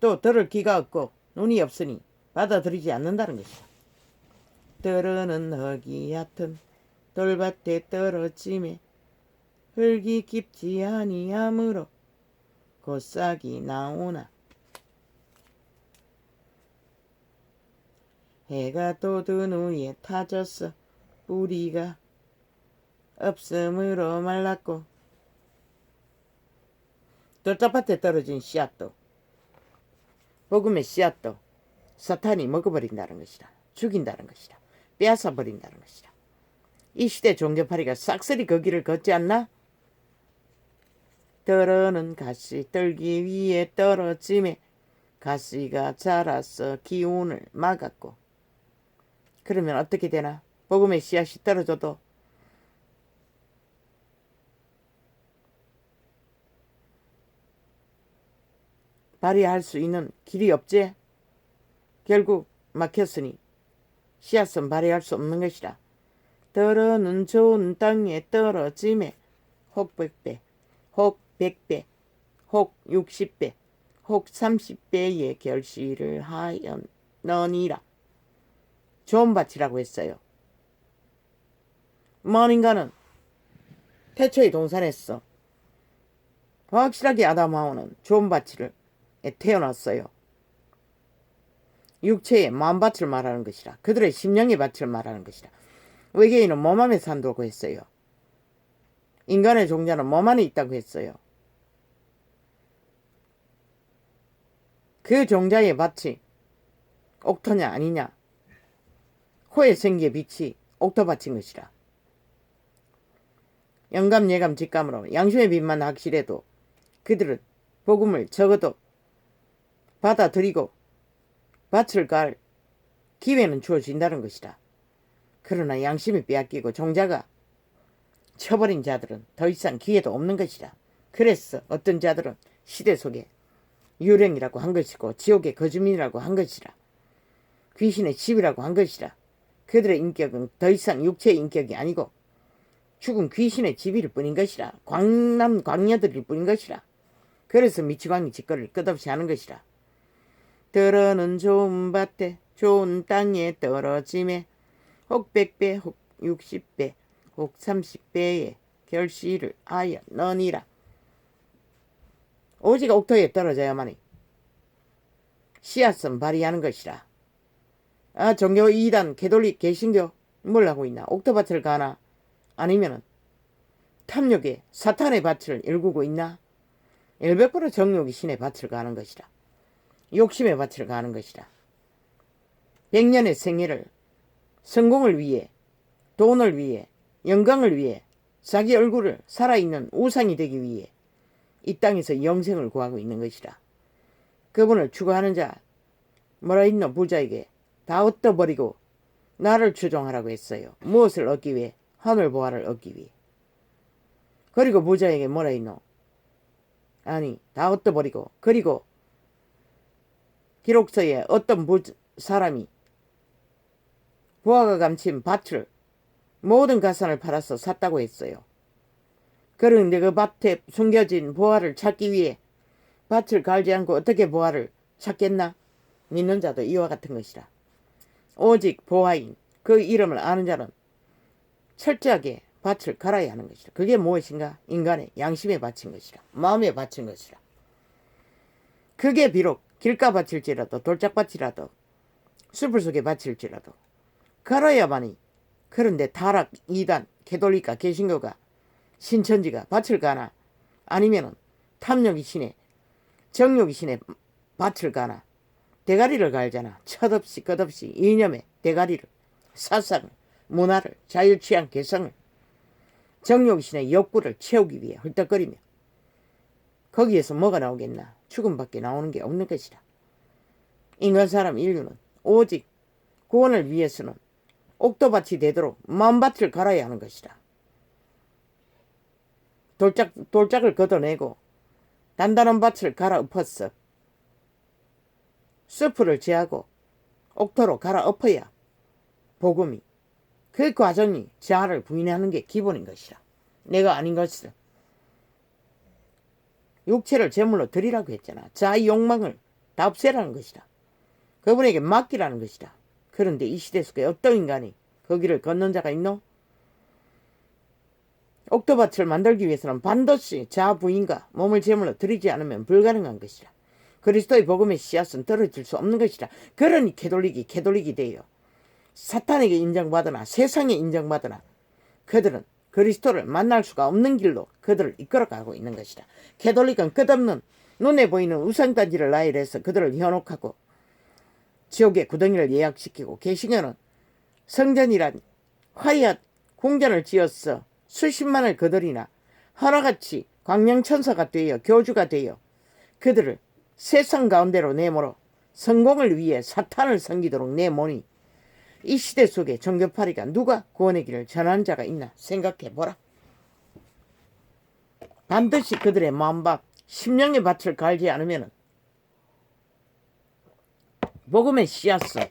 또 들을 귀가 없고 눈이 없으니 받아들이지 않는다는 것이라. 떨어는 흙이 얕은 돌밭에 떨어짐에 흙이 깊지 아니하므로 곧 싹이 나오나 해가 돋은 후에 타져서 뿌리가 없으므로 말랐고. 돌짝밭에 떨어진 씨앗도 복음의 씨앗도 사탄이 먹어버린다는 것이다. 죽인다는 것이다. 빼앗아 버린다는 것이다. 이 시대 종교파리가 싹쓸이 그 길을 걷지 않나? 떨어는 가시 떨기 위에 떨어짐에 가시가 자라서 기운을 막았고. 그러면 어떻게 되나? 복음의 씨앗이 떨어져도 발휘할 수 있는 길이 없지? 결국 막혔으니 씨앗은 발휘할 수 없는 것이라. 떨어는 좋은 땅에 떨어짐에 혹 100배, 혹 100배, 혹 60배, 혹 30배의 결실을 하였느니라. 좋은 밭이라고 했어요. 먼 인간은 태초에 동산했어. 확실하게 아담하오는 좋은 밭을 태어났어요. 육체의 마음밭을 말하는 것이라. 그들의 심령의 밭을 말하는 것이라. 외계인은 몸 안에 산다고 했어요. 인간의 종자는 몸 안에 있다고 했어요. 그 종자의 밭이 옥토냐 아니냐. 코에 생기의 빛이 옥토밭인 것이라. 영감 예감 직감으로 양심의 빛만 확실해도 그들은 복음을 적어도 받아들이고 밭을 갈 기회는 주어진다는 것이다. 그러나 양심이 빼앗기고 종자가 쳐버린 자들은 더 이상 기회도 없는 것이다. 그래서 어떤 자들은 시대 속에 유령이라고 한 것이고 지옥의 거주민이라고 한 것이라. 귀신의 집이라고 한 것이라. 그들의 인격은 더 이상 육체의 인격이 아니고 죽은 귀신의 집일 뿐인 것이라. 광녀들일 뿐인 것이라. 그래서 미치광이 짓거리를 끝없이 하는 것이라. 떨어는 좋은 밭에 좋은 땅에 떨어짐에 혹 100배 혹 60배 혹 30배의 결실을 하였느니라. 오직 옥토에 떨어져야만이 씨앗은 발휘하는 것이라. 종교 이단 개돌릭 개신교 뭘 하고 있나? 옥토밭을 가나? 아니면은 탐욕의 사탄의 밭을 일구고 있나? 100% 정욕이 신의 밭을 가는 것이라. 욕심의 밭을 가는 것이라. 100년의 생애를 성공을 위해, 돈을 위해, 영광을 위해, 자기 얼굴을 살아있는 우상이 되기 위해 이 땅에서 영생을 구하고 있는 것이라. 그분을 추구하는 자, 뭐라 있노? 부자에게 다 얻어버리고 나를 추종하라고 했어요. 무엇을 얻기 위해? 하늘 보화를 얻기 위해. 그리고 부자에게 뭐라 있노? 아니, 다 얻어버리고, 그리고 기록서에 어떤 사람이 보화가 감춘 밭을 모든 가산을 팔아서 샀다고 했어요. 그런데 그 밭에 숨겨진 보화를 찾기 위해 밭을 갈지 않고 어떻게 보화를 찾겠나? 믿는 자도 이와 같은 것이라. 오직 보화인 그 이름을 아는 자는 철저하게 밭을 갈아야 하는 것이라. 그게 무엇인가? 인간의 양심에 바친 것이라. 마음에 바친 것이라. 그게 비록 길가밭일지라도 돌짝밭이라도 숲을 속에 밭일지라도 갈아야만이. 그런데 타락, 이단, 개돌리가, 개신교가, 신천지가 밭을 가나? 아니면은 탐욕이 신의, 정욕이 신의 밭을 가나? 대가리를 갈잖아. 첫없이 끝없이 이념의 대가리를, 사상을, 문화를, 자율취향 개성을, 정욕이 신의 욕구를 채우기 위해 헐떡거리며 거기에서 뭐가 나오겠나? 죽음밖에 나오는 게 없는 것이라. 인간 사람 인류는 오직 구원을 위해서는 옥토밭이 되도록 마음밭을 갈아야 하는 것이라. 돌짝을 걷어내고 단단한 밭을 갈아엎어서 숲을 제하고 옥토로 갈아엎어야 복음이, 그 과정이 자아를 부인하는 게 기본인 것이라. 내가 아닌 것을 육체를 제물로 드리라고 했잖아. 자의 욕망을 다 없애라는 것이다. 그분에게 맡기라는 것이다. 그런데 이 시대 속에 어떤 인간이 거기를 걷는 자가 있노? 옥토밭을 만들기 위해서는 반드시 자아 부인과 몸을 제물로 드리지 않으면 불가능한 것이라. 그리스도의 복음의 씨앗은 떨어질 수 없는 것이라. 그러니 개돌릭이 돼요. 사탄에게 인정받으나 세상에 인정받으나 그들은 그리스도를 만날 수가 없는 길로 그들을 이끌어가고 있는 것이다. 개돌릭은 끝없는 눈에 보이는 우상단지를 나열해서 그들을 현혹하고 지옥의 구덩이를 예약시키고, 개신교는 성전이란 화려한 궁전을 지어서 수십만을 거들이나 하나같이 광명천사가 되어 교주가 되어 그들을 세상 가운데로 내몰어 성공을 위해 사탄을 섬기도록 내모니 이 시대 속에 종교파리가 누가 구원의 길을 전하는 자가 있나 생각해보라. 반드시 그들의 마음밭 심령의 밭을 갈지 않으면 복음의 씨앗은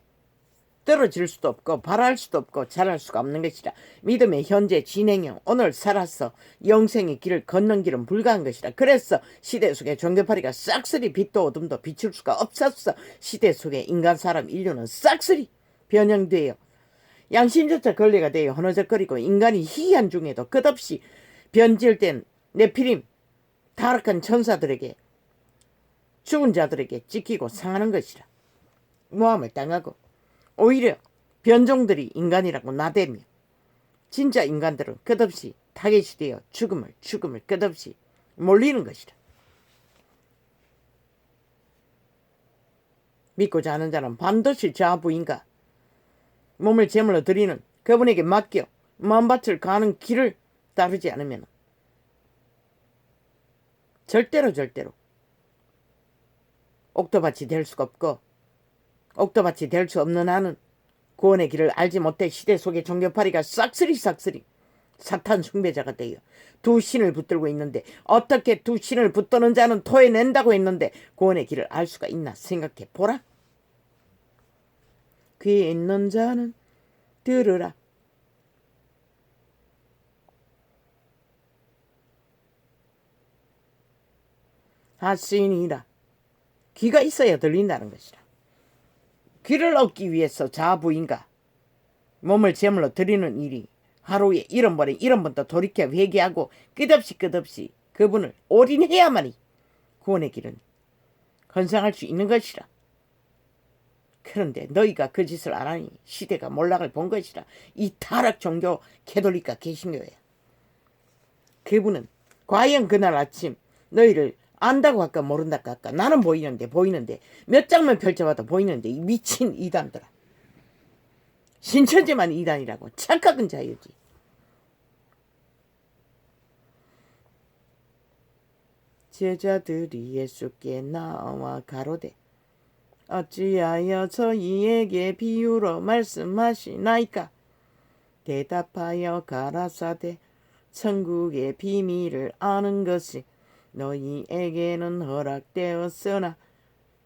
떨어질 수도 없고 발할 수도 없고 자랄 수가 없는 것이라. 믿음의 현재 진행형 오늘 살아서 영생의 길을 걷는 길은 불가한 것이라. 그래서 시대 속에 종교파리가 싹쓸이 빛도 어둠도 비출 수가 없었어. 시대 속에 인간 사람 인류는 싹쓸이 변형되어 양심조차 걸레가 되어 허너적거리고 인간이 희귀한 중에도 끝없이 변질된 네피림 타락한 천사들에게 죽은 자들에게 찢기고 상하는 것이라. 모함을 당하고 오히려 변종들이 인간이라고 나대며 진짜 인간들은 끝없이 타겟이 되어 죽음을 끝없이 몰리는 것이라. 믿고자 하는 자는 반드시 자부인가 몸을 제물로 드리는 그분에게 맡겨 마음밭을 가는 길을 따르지 않으면 절대로 옥토밭이 될 수가 없고 옥토밭이 될 수 없는 한은 구원의 길을 알지 못해 시대 속의 종교파리가 싹쓸이 사탄 숭배자가 되어 두 신을 붙들고 있는데 어떻게 두 신을 붙드는 자는 토해낸다고 했는데 구원의 길을 알 수가 있나 생각해 보라. 귀에 있는 자는 들으라. 하시니라. 귀가 있어야 들린다는 것이라. 귀를 얻기 위해서 자부인가 몸을 제물로 드리는 일이 하루에 1번부터 돌이켜 회개하고 끝없이 그분을 올인해야만이 구원의 길은 건상할 수 있는 것이라. 그런데 너희가 그 짓을 안 하니 시대가 몰락을 본 것이라. 이 타락 종교 캐톨릭과 개신교야. 그분은 과연 그날 아침 너희를 안다고 할까 모른다고 할까 나는 보이는데 몇 장면 펼쳐봐도 보이는데 이 미친 이단들아. 신천지만 이단이라고. 착각은 자유지. 제자들이 예수께 나와 가로되 어찌하여 저희에게 비유로 말씀하시나이까. 대답하여 가라사대 천국의 비밀을 아는 것이 너희에게는 허락되었으나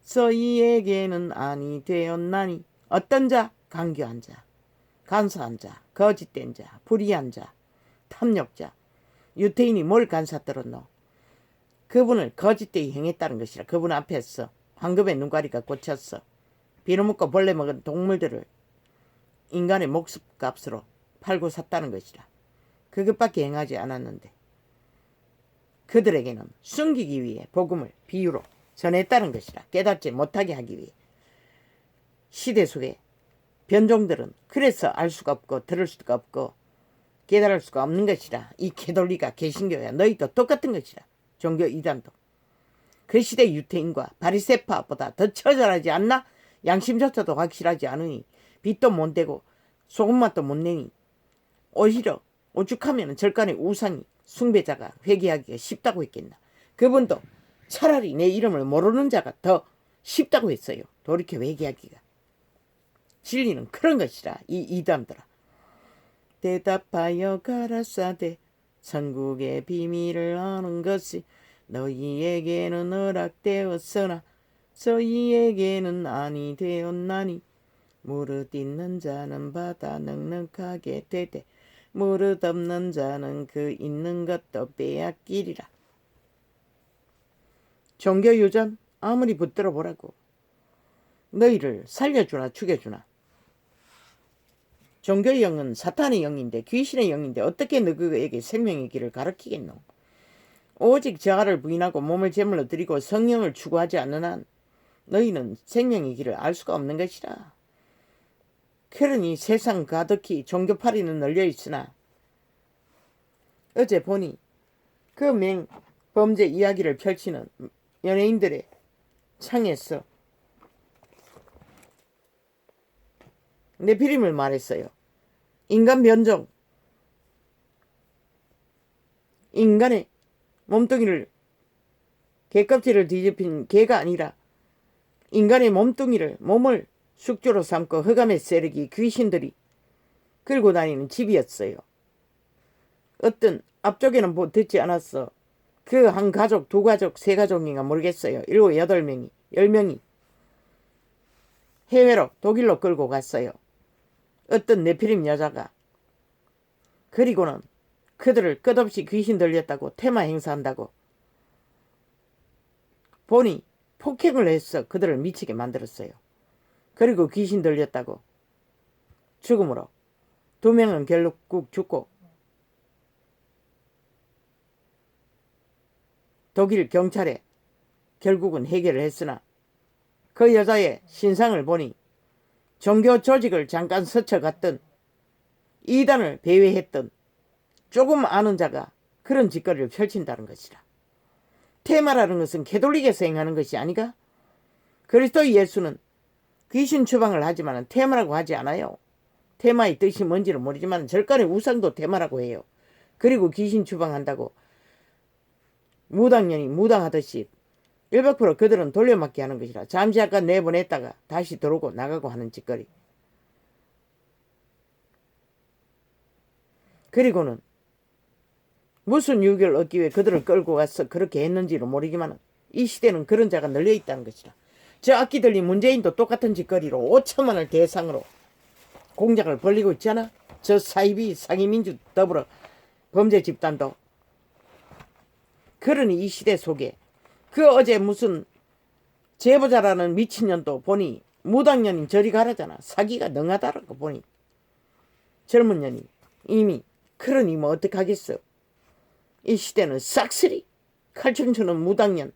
저희에게는 아니 되었나니. 어떤 자? 강교한 자, 간사한 자, 거짓된 자, 불의한 자, 탐욕자. 유태인이 뭘 간사 들었노? 그분을 거짓되이 행했다는 것이라. 그분 앞에서 황금의 눈가리가 꽂혔어. 비누먹고 벌레 먹은 동물들을 인간의 목숨값으로 팔고 샀다는 것이라. 그것밖에 행하지 않았는데 그들에게는 숨기기 위해 복음을 비유로 전했다는 것이라. 깨닫지 못하게 하기 위해. 시대 속에 변종들은 그래서 알 수가 없고 들을 수가 없고 깨달을 수가 없는 것이라. 이 캐톨릭과 개신교야 너희도 똑같은 것이라. 종교 이단도 그 시대 유태인과 바리새파보다 더 처절하지 않나? 양심조차도 확실하지 않으니 빛도 못 대고 소금맛도 못 내니 오히려 오죽하면 절간의 우상이 숭배자가 회개하기가 쉽다고 했겠나. 그분도 차라리 내 이름을 모르는 자가 더 쉽다고 했어요. 돌이켜 회개하기가. 진리는 그런 것이라. 이 이단들아. 대답하여 가라사대 천국의 비밀을 아는 것이 너희에게는 허락되었으나 저희에게는 아니 되었나니. 무릇 있는 자는 받아 넉넉하게 되되 무릇 없는 자는 그 있는 것도 빼앗기리라. 종교유전 아무리 붙들어 보라고 너희를 살려주나 죽여주나. 종교의 영은 사탄의 영인데 귀신의 영인데 어떻게 너희에게 생명의 길을 가르치겠노. 오직 저하를 부인하고 몸을 제물로 드리고 성령을 추구하지 않는 한 너희는 생명의 길을 알 수가 없는 것이라. 그러니 세상 가득히 종교파리는 널려 있으나 어제 보니 그 범죄 이야기를 펼치는 연예인들의 창에서 네피림을 말했어요. 인간 변종, 인간의 몸뚱이를 개껍질을 뒤집힌 개가 아니라 인간의 몸을 숙주로 삼고 흑암의 세력이 귀신들이 끌고 다니는 집이었어요. 어떤 앞쪽에는 뭐 듣지 않았어. 그 한 가족, 두 가족, 세 가족인가 모르겠어요. 7, 8명이, 10명이 해외로 독일로 끌고 갔어요. 어떤 네피림 여자가. 그리고는 그들을 끝없이 귀신 들렸다고 테마 행사한다고 보니 폭행을 해서 그들을 미치게 만들었어요. 그리고 귀신 들렸다고 죽음으로 2명은 결국 죽고 독일 경찰에 결국은 해결을 했으나 그 여자의 신상을 보니 종교 조직을 잠깐 스쳐갔던 이단을 배회했던 조금 아는 자가 그런 짓거리를 펼친다는 것이라. 테마라는 것은 캐톨릭에서 행하는 것이 아니가? 그리스도 예수는 귀신 추방을 하지만 테마라고 하지 않아요. 테마의 뜻이 뭔지는 모르지만 절간의 우상도 테마라고 해요. 그리고 귀신 추방한다고 무당년이 무당하듯이 100% 그들은 돌려막기 하는 것이라. 잠시 잠깐 내보냈다가 다시 들어오고 나가고 하는 짓거리. 그리고는 무슨 유교를 얻기 위해 그들을 끌고 가서 그렇게 했는지는 모르지만 이 시대는 그런 자가 널려 있다는 것이라. 저 악기 들린 문재인도 똑같은 짓거리로 5천만 원을 대상으로 공작을 벌리고 있잖아. 저 사이비 상위민주 더불어 범죄 집단도. 그러니 이 시대 속에 그 어제 무슨 제보자라는 미친년도 보니 무당년인 저리 가라잖아. 사기가 능하다라고 보니 젊은 년이 이미. 그러니 뭐 어떡하겠어. 이 시대는 싹쓸이 칼춤추는 무당년,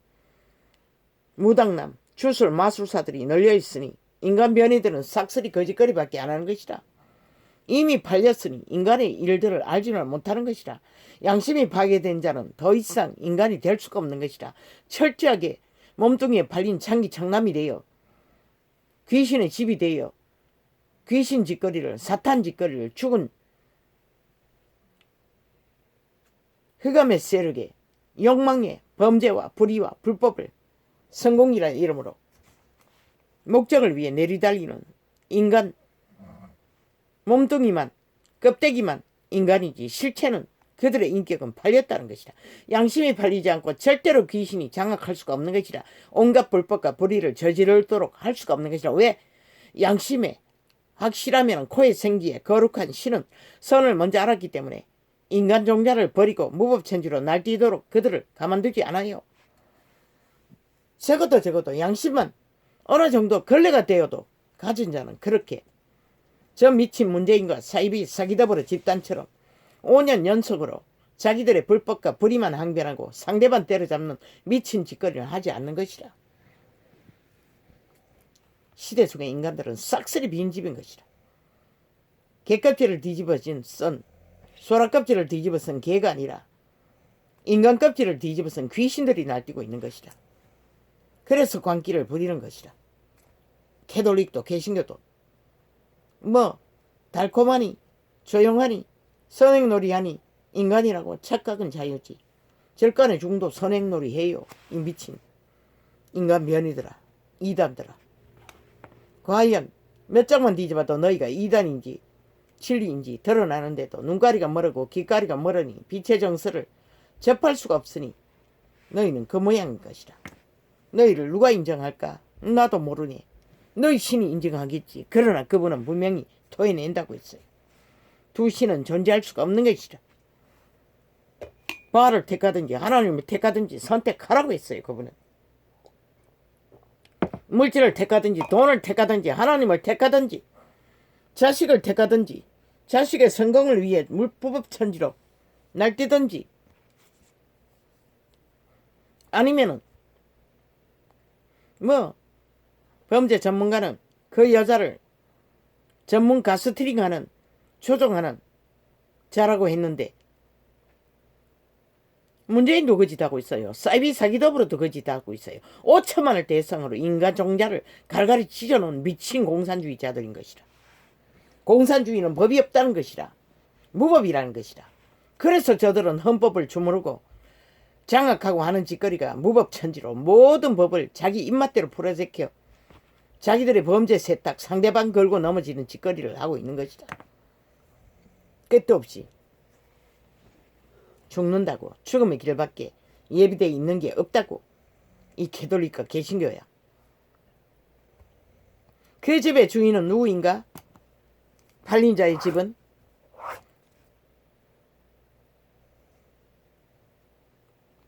무당남, 주술 마술사들이 널려있으니 인간 변이들은 싹쓸이 거짓거리밖에 안 하는 것이라. 이미 팔렸으니 인간의 일들을 알지는 못하는 것이라. 양심이 파괴된 자는 더 이상 인간이 될 수가 없는 것이라. 철저하게 몸뚱이에 팔린 창기 창남이 되어 귀신의 집이 되어 귀신 짓거리를, 사탄 짓거리를, 죽은 흑암의 세력에 욕망의 범죄와 불의와 불법을 성공이라는 이름으로 목적을 위해 내리달리는 인간 몸뚱이만 껍데기만 인간이지 실체는 그들의 인격은 팔렸다는 것이다. 양심이 팔리지 않고 절대로 귀신이 장악할 수가 없는 것이다. 온갖 불법과 불의를 저지르도록 할 수가 없는 것이다. 왜? 양심에 확실하면 코에 생기에 거룩한 신은 선을 먼저 알았기 때문에 인간 종자를 버리고 무법천지로 날뛰도록 그들을 가만두지 않아요. 적어도 양심만 어느 정도 걸레가 되어도 가진 자는 그렇게 저 미친 문재인과 사이비 사기더불어 집단처럼 5년 연속으로 자기들의 불법과 불의만 항변하고 상대방 때려잡는 미친 짓거리를 하지 않는 것이라. 시대 속의 인간들은 싹쓸이 빈집인 것이라. 개껍질을 뒤집어진 썬 소라껍질을 뒤집어 쓴 개가 아니라 인간 껍질을 뒤집어 쓴 귀신들이 날뛰고 있는 것이라. 그래서 광기를 부리는 것이라. 캐톨릭도 개신교도 뭐 달콤하니 조용하니 선행놀이하니 인간이라고 착각은 자유지. 절간의 중도 선행놀이 해요. 이 미친 인간 변이들아, 이단들아. 과연 몇 장만 뒤집어도 너희가 이단인지 진리인지 드러나는데도 눈가리가 멀고 귓가리가 멀으니 빛의 정서를 접할 수가 없으니 너희는 그 모양인 것이라. 너희를 누가 인정할까? 나도 모르니. 너희 신이 인정하겠지. 그러나 그분은 분명히 토해낸다고 했어요. 두 신은 존재할 수가 없는 것이라. 바알을 택하든지 하나님을 택하든지 선택하라고 했어요. 그분은. 물질을 택하든지 돈을 택하든지 하나님을 택하든지 자식을 택하든지 자식의 성공을 위해 물부법천지로 날뛰든지 아니면은 뭐 범죄 전문가는 그 여자를 전문 가스트링하는 조종하는 자라고 했는데 문재인도 거짓하고 있어요. 사이비 사기더불어도 거짓하고 있어요. 5천만을 대상으로 인간 종자를 갈갈이 찢어놓은 미친 공산주의자들인 것이라. 공산주의는 법이 없다는 것이라. 무법이라는 것이라. 그래서 저들은 헌법을 주무르고 장악하고 하는 짓거리가 무법천지로 모든 법을 자기 입맛대로 풀어제껴 자기들의 범죄 세탁 상대방 걸고 넘어지는 짓거리를 하고 있는 것이다. 끝도 없이 죽는다고 죽음의 길밖에 예비되어 있는 게 없다고 이 캐톨릭과 개신교야. 그 집의 주인은 누구인가? 팔린 자의 집은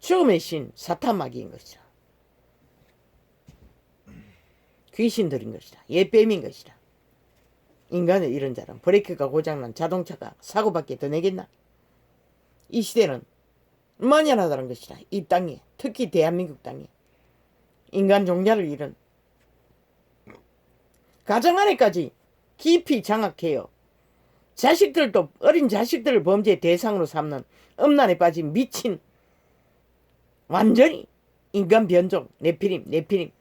죽음의 신 사탄마귀인 것이다. 귀신들인 것이다. 예뱀인 것이다. 인간을 잃은 자는 브레이크가 고장난 자동차가 사고밖에 더 내겠나? 이 시대는 만연하다는 것이다. 이 땅에, 특히 대한민국 땅에 인간 종자를 잃은 가정 안에까지 깊이 장악해요. 자식들도 어린 자식들을 범죄의 대상으로 삼는 음란에 빠진 미친 완전히 인간 변종 네피림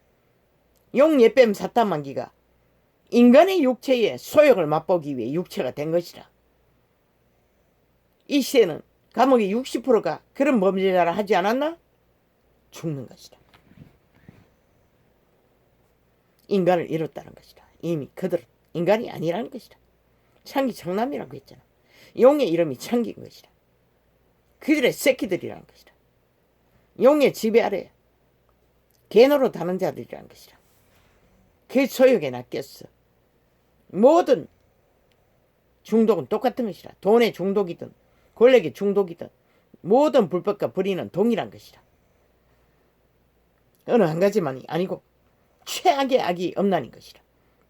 용예뱀 사탄만기가 인간의 육체의 소욕을 맛보기 위해 육체가 된 것이라. 이 시대는 감옥의 60%가 그런 범죄자를 하지 않았나? 죽는 것이다. 인간을 잃었다는 것이다. 이미 그들은 인간이 아니라는 것이다. 창기 청남이라고 했잖아. 용의 이름이 창기인 것이다. 그들의 새끼들이라는 것이다. 용의 지배 아래 개노로 다는 자들이라는 것이다. 그 소욕에 낚였어. 모든 중독은 똑같은 것이다. 돈의 중독이든 권력의 중독이든 모든 불법과 불의는 동일한 것이다. 어느 한 가지만이 아니고 최악의 악이 음란인 것이다.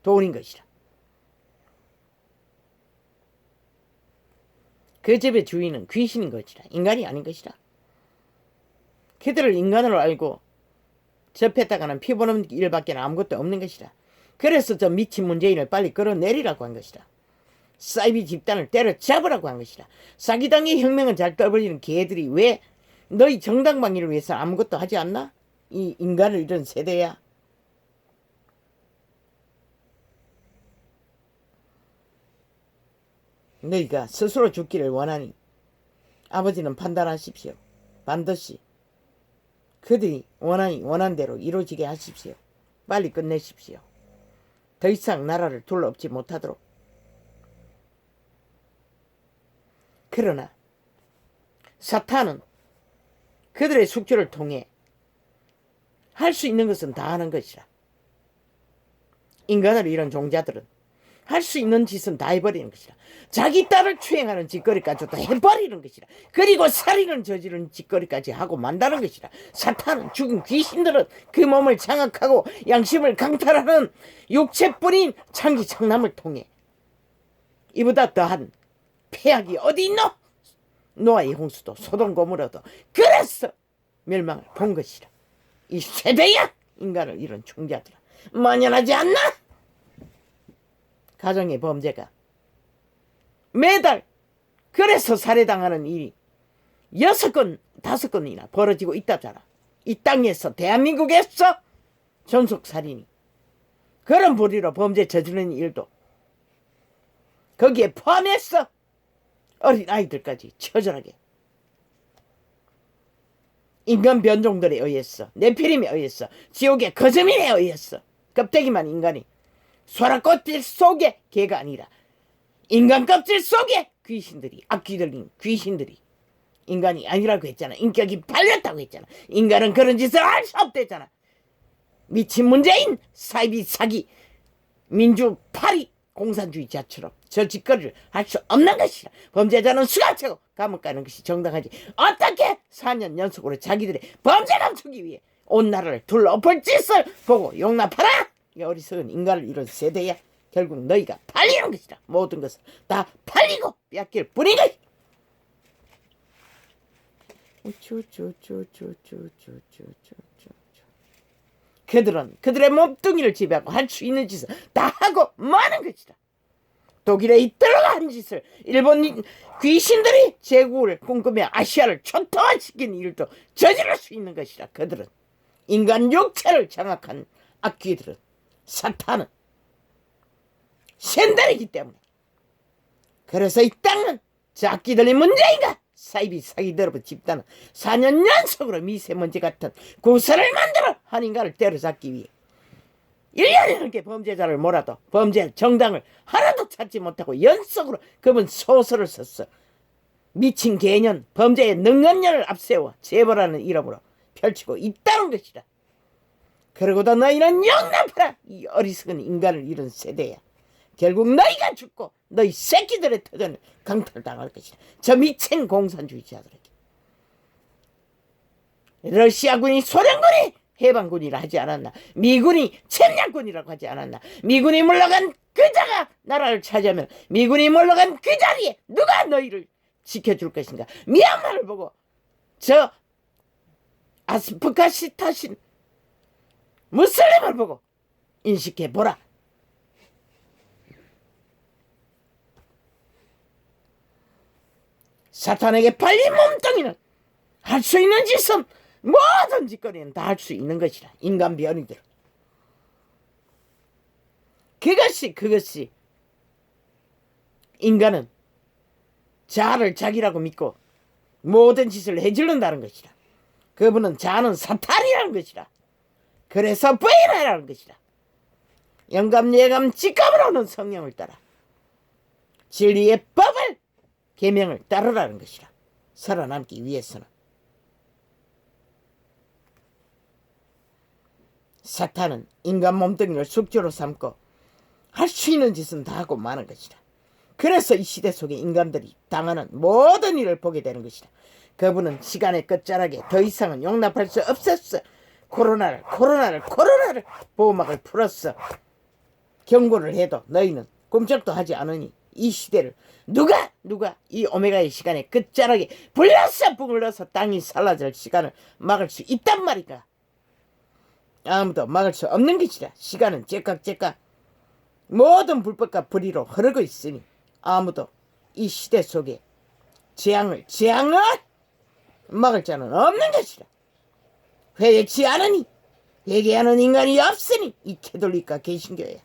돈인 것이다. 그 집의 주인은 귀신인 것이다. 인간이 아닌 것이다. 그들을 인간으로 알고 접했다가는 피보는 일밖에 아무것도 없는 것이다. 그래서 저 미친 문재인을 빨리 끌어내리라고 한 것이다. 사이비 집단을 때려잡으라고 한 것이다. 사기당의 혁명은 잘 떠버리는 개들이 왜 너희 정당방위를 위해서 아무것도 하지 않나? 이 인간을 잃은 세대야. 너희가 스스로 죽기를 원하니 아버지는 판단하십시오. 반드시 그들이 원한 대로 이루어지게 하십시오. 빨리 끝내십시오. 더 이상 나라를 둘러엎지 못하도록. 그러나 사탄은 그들의 숙주를 통해 할 수 있는 것은 다 하는 것이라. 인간을 잃은 종자들은 할 수 있는 짓은 다 해버리는 것이라. 자기 딸을 추행하는 짓거리까지 다 해버리는 것이라. 그리고 살인을 저지르는 짓거리까지 하고 만다는 것이라. 사탄은 죽은 귀신들은 그 몸을 장악하고 양심을 강탈하는 육체뿐인 창기청남을 통해 이보다 더한 폐악이 어디 있노? 노아의 홍수도 소돔 고모라도 그래서 멸망을 본 것이라. 이 세대야 인간을 잃은 종자들아, 만연하지 않나? 가정의 범죄가 매달 그래서 살해당하는 일이 6건 5건이나 벌어지고 있다잖아. 이 땅에서 대한민국에서 전속살인이 그런 부리로 범죄 저지르는 일도 거기에 포함했어. 어린 아이들까지 처절하게 인간 변종들에 의해서 네피림에 의해서 지옥의 거저민에 의해서 껍데기만 인간이 소라꽃질 속에 개가 아니라 인간 껍질 속에 귀신들이 악귀들린 귀신들이 인간이 아니라고 했잖아. 인격이 팔렸다고 했잖아. 인간은 그런 짓을 할 수 없댔잖아. 미친 문재인 사이비 사기 민주 파리 공산주의자처럼 저 짓거리를 할 수 없는 것이라. 범죄자는 수갑차고 감옥 가는 것이 정당하지. 어떻게 4년 연속으로 자기들의 범죄 감추기 위해 온 나라를 둘러엎을 짓을 보고 용납하라. 이 어리석은 인간을 잃은 세대야. 결국 너희가 팔리는 것이다. 모든 것을 다 팔리고 뺏길 뿐인 것이다. 그들은 그들의 몸뚱이를 지배하고 할 수 있는 짓을 다 하고 마는 것이다. 독일에 이틀러가 한 짓을 일본 귀신들이 제국을 꿈꾸며 아시아를 초토화시킨 일도 저지를 수 있는 것이다. 그들은 인간 육체를 장악한 악귀들은 사탄은 샌들이기 때문에. 그래서 이 땅은 저 악귀들의 문제인가 사이비 사기들어본 집단은 4년 연속으로 미세먼지 같은 구설을 만들어 한 인간을 때려잡기 위해 1년에 넘게 범죄자를 몰아도 범죄 정당을 하나도 찾지 못하고 연속으로 그분 소설을 썼어. 미친 개년 범죄의 능언년을 앞세워 재벌하는 이름으로 펼치고 있다는 것이다. 그러고도 너희는 용납하라. 이 어리석은 인간을 잃은 세대야. 결국 너희가 죽고 너희 새끼들의 터전을 강탈당할 것이다. 저 미친 공산주의자들에게. 러시아군이 소련군이 해방군이라 하지 않았나? 미군이 침략군이라고 하지 않았나? 미군이 물러간 그 자가 나라를 차지하면 미군이 물러간 그 자리에 누가 너희를 지켜줄 것인가? 미얀마를 보고 저 아스프카시타신 무슬림을 보고 인식해보라. 사탄에게 팔린 몸뚱이는 할 수 있는 짓은 모든 짓거리는 다 할 수 있는 것이라. 인간 변이들. 그것이 인간은 자아를 자기라고 믿고 모든 짓을 해주는다는 것이라. 그분은 자아는 사탄이라는 것이라. 그래서 부인하라는 것이라. 영감, 예감, 직감으로는 성령을 따라 진리의 법을 계명을 따르라는 것이라. 살아남기 위해서는. 사탄은 인간 몸뚱이를 숙주로 삼고 할 수 있는 짓은 다 하고 마는 것이다. 그래서 이 시대 속에 인간들이 당하는 모든 일을 보게 되는 것이다. 그분은 시간의 끝자락에 더 이상은 용납할 수 없었어. 코로나를 보호막을 풀었어. 경고를 해도 너희는 꼼짝도 하지 않으니 이 시대를 누가 이 오메가의 시간의 끝자락에 불러서 불러서 땅이 살라질 시간을 막을 수 있단 말이다. 아무도 막을 수 없는 것이다. 시간은 째깍째깍 모든 불법과 불의로 흐르고 있으니 아무도 이 시대 속에 재앙을 막을 자는 없는 것이다. 회개치 않으니 회개하는 인간이 없으니 이 캐톨릭과 개신교야.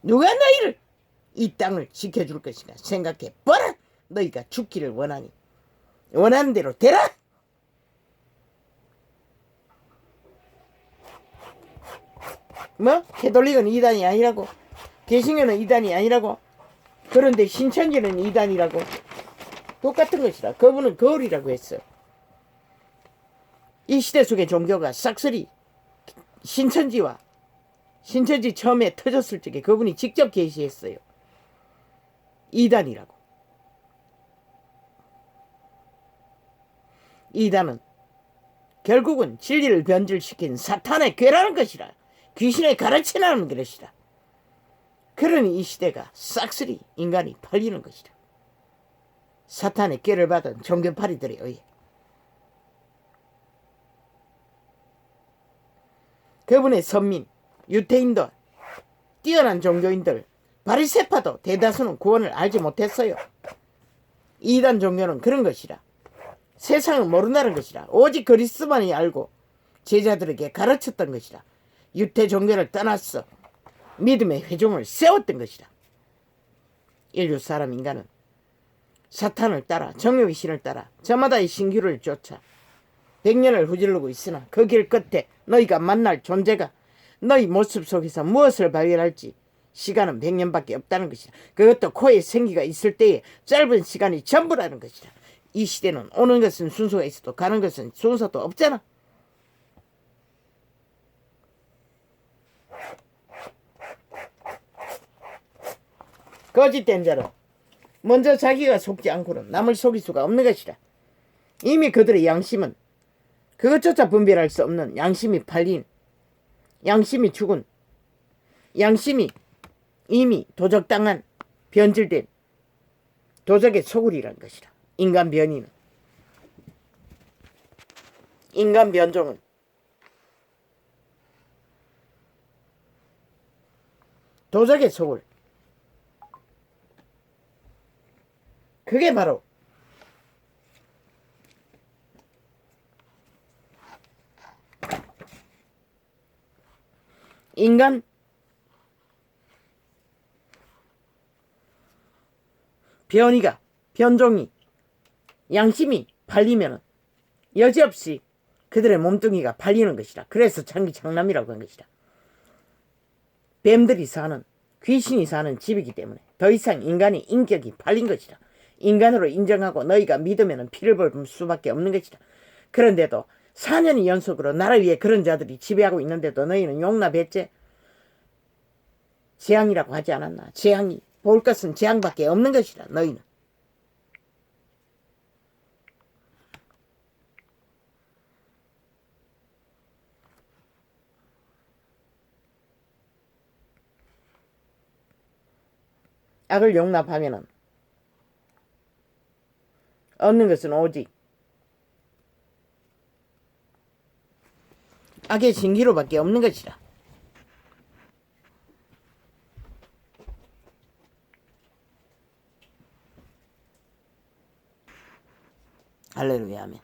누가 너희를 이 땅을 지켜줄 것이냐 생각해보라. 너희가 죽기를 원하니 원하는 대로 되라. 뭐? 캐톨릭은 이단이 아니라고? 개신교는 이단이 아니라고? 그런데 신천지는 이단이라고? 똑같은 것이라. 그분은 거울이라고 했어. 이 시대 속의 종교가 싹쓸이 신천지 처음에 터졌을 적에 그분이 직접 계시했어요. 이단이라고. 이단은 결국은 진리를 변질시킨 사탄의 꾀라는 것이라. 귀신의 가르치라는 것이다. 그러니 이 시대가 싹쓸이 인간이 팔리는 것이다. 사탄의 꾀를 받은 종교파리들에 의해. 그분의 선민, 유태인도 뛰어난 종교인들, 바리새파도 대다수는 구원을 알지 못했어요. 이단 종교는 그런 것이라. 세상을 모른다는 것이라. 오직 그리스도만이 알고 제자들에게 가르쳤던 것이라. 유태 종교를 떠났어 믿음의 회종을 세웠던 것이다. 인류 사람 인간은 사탄을 따라 정욕의 신을 따라 저마다의 신규를 쫓아 100년을 후질르고 있으나 그 길 끝에 너희가 만날 존재가 너희 모습 속에서 무엇을 발견할지 시간은 100년밖에 없다는 것이다. 그것도 코에 생기가 있을 때에 짧은 시간이 전부라는 것이다. 이 시대는 오는 것은 순서가 있어도 가는 것은 순서도 없잖아. 거짓된 자는 먼저 자기가 속지 않고는 남을 속일 수가 없는 것이다. 이미 그들의 양심은 그것조차 분별할 수 없는 양심이 팔린, 양심이 죽은, 양심이 이미 도적당한 변질된 도적의 소굴이란 것이다. 인간 변이는. 인간 변종은 도적의 소굴. 그게 바로 인간 변이가 변종이 양심이 팔리면은 여지없이 그들의 몸뚱이가 팔리는 것이다. 그래서 장기창남이라고 한 것이다. 뱀들이 사는, 귀신이 사는 집이기 때문에 더 이상 인간의 인격이 팔린 것이다. 인간으로 인정하고 너희가 믿으면 피를 볼 수밖에 없는 것이다. 그런데도 4년이 연속으로 나라 위에 그런 자들이 지배하고 있는데도 너희는 용납했지? 재앙이라고 하지 않았나? 재앙이 볼 것은 재앙밖에 없는 것이다. 너희는. 악을 용납하면은 얻는 것은 오직 악의 신기로밖에 없는 것이다. 할렐루야 아멘.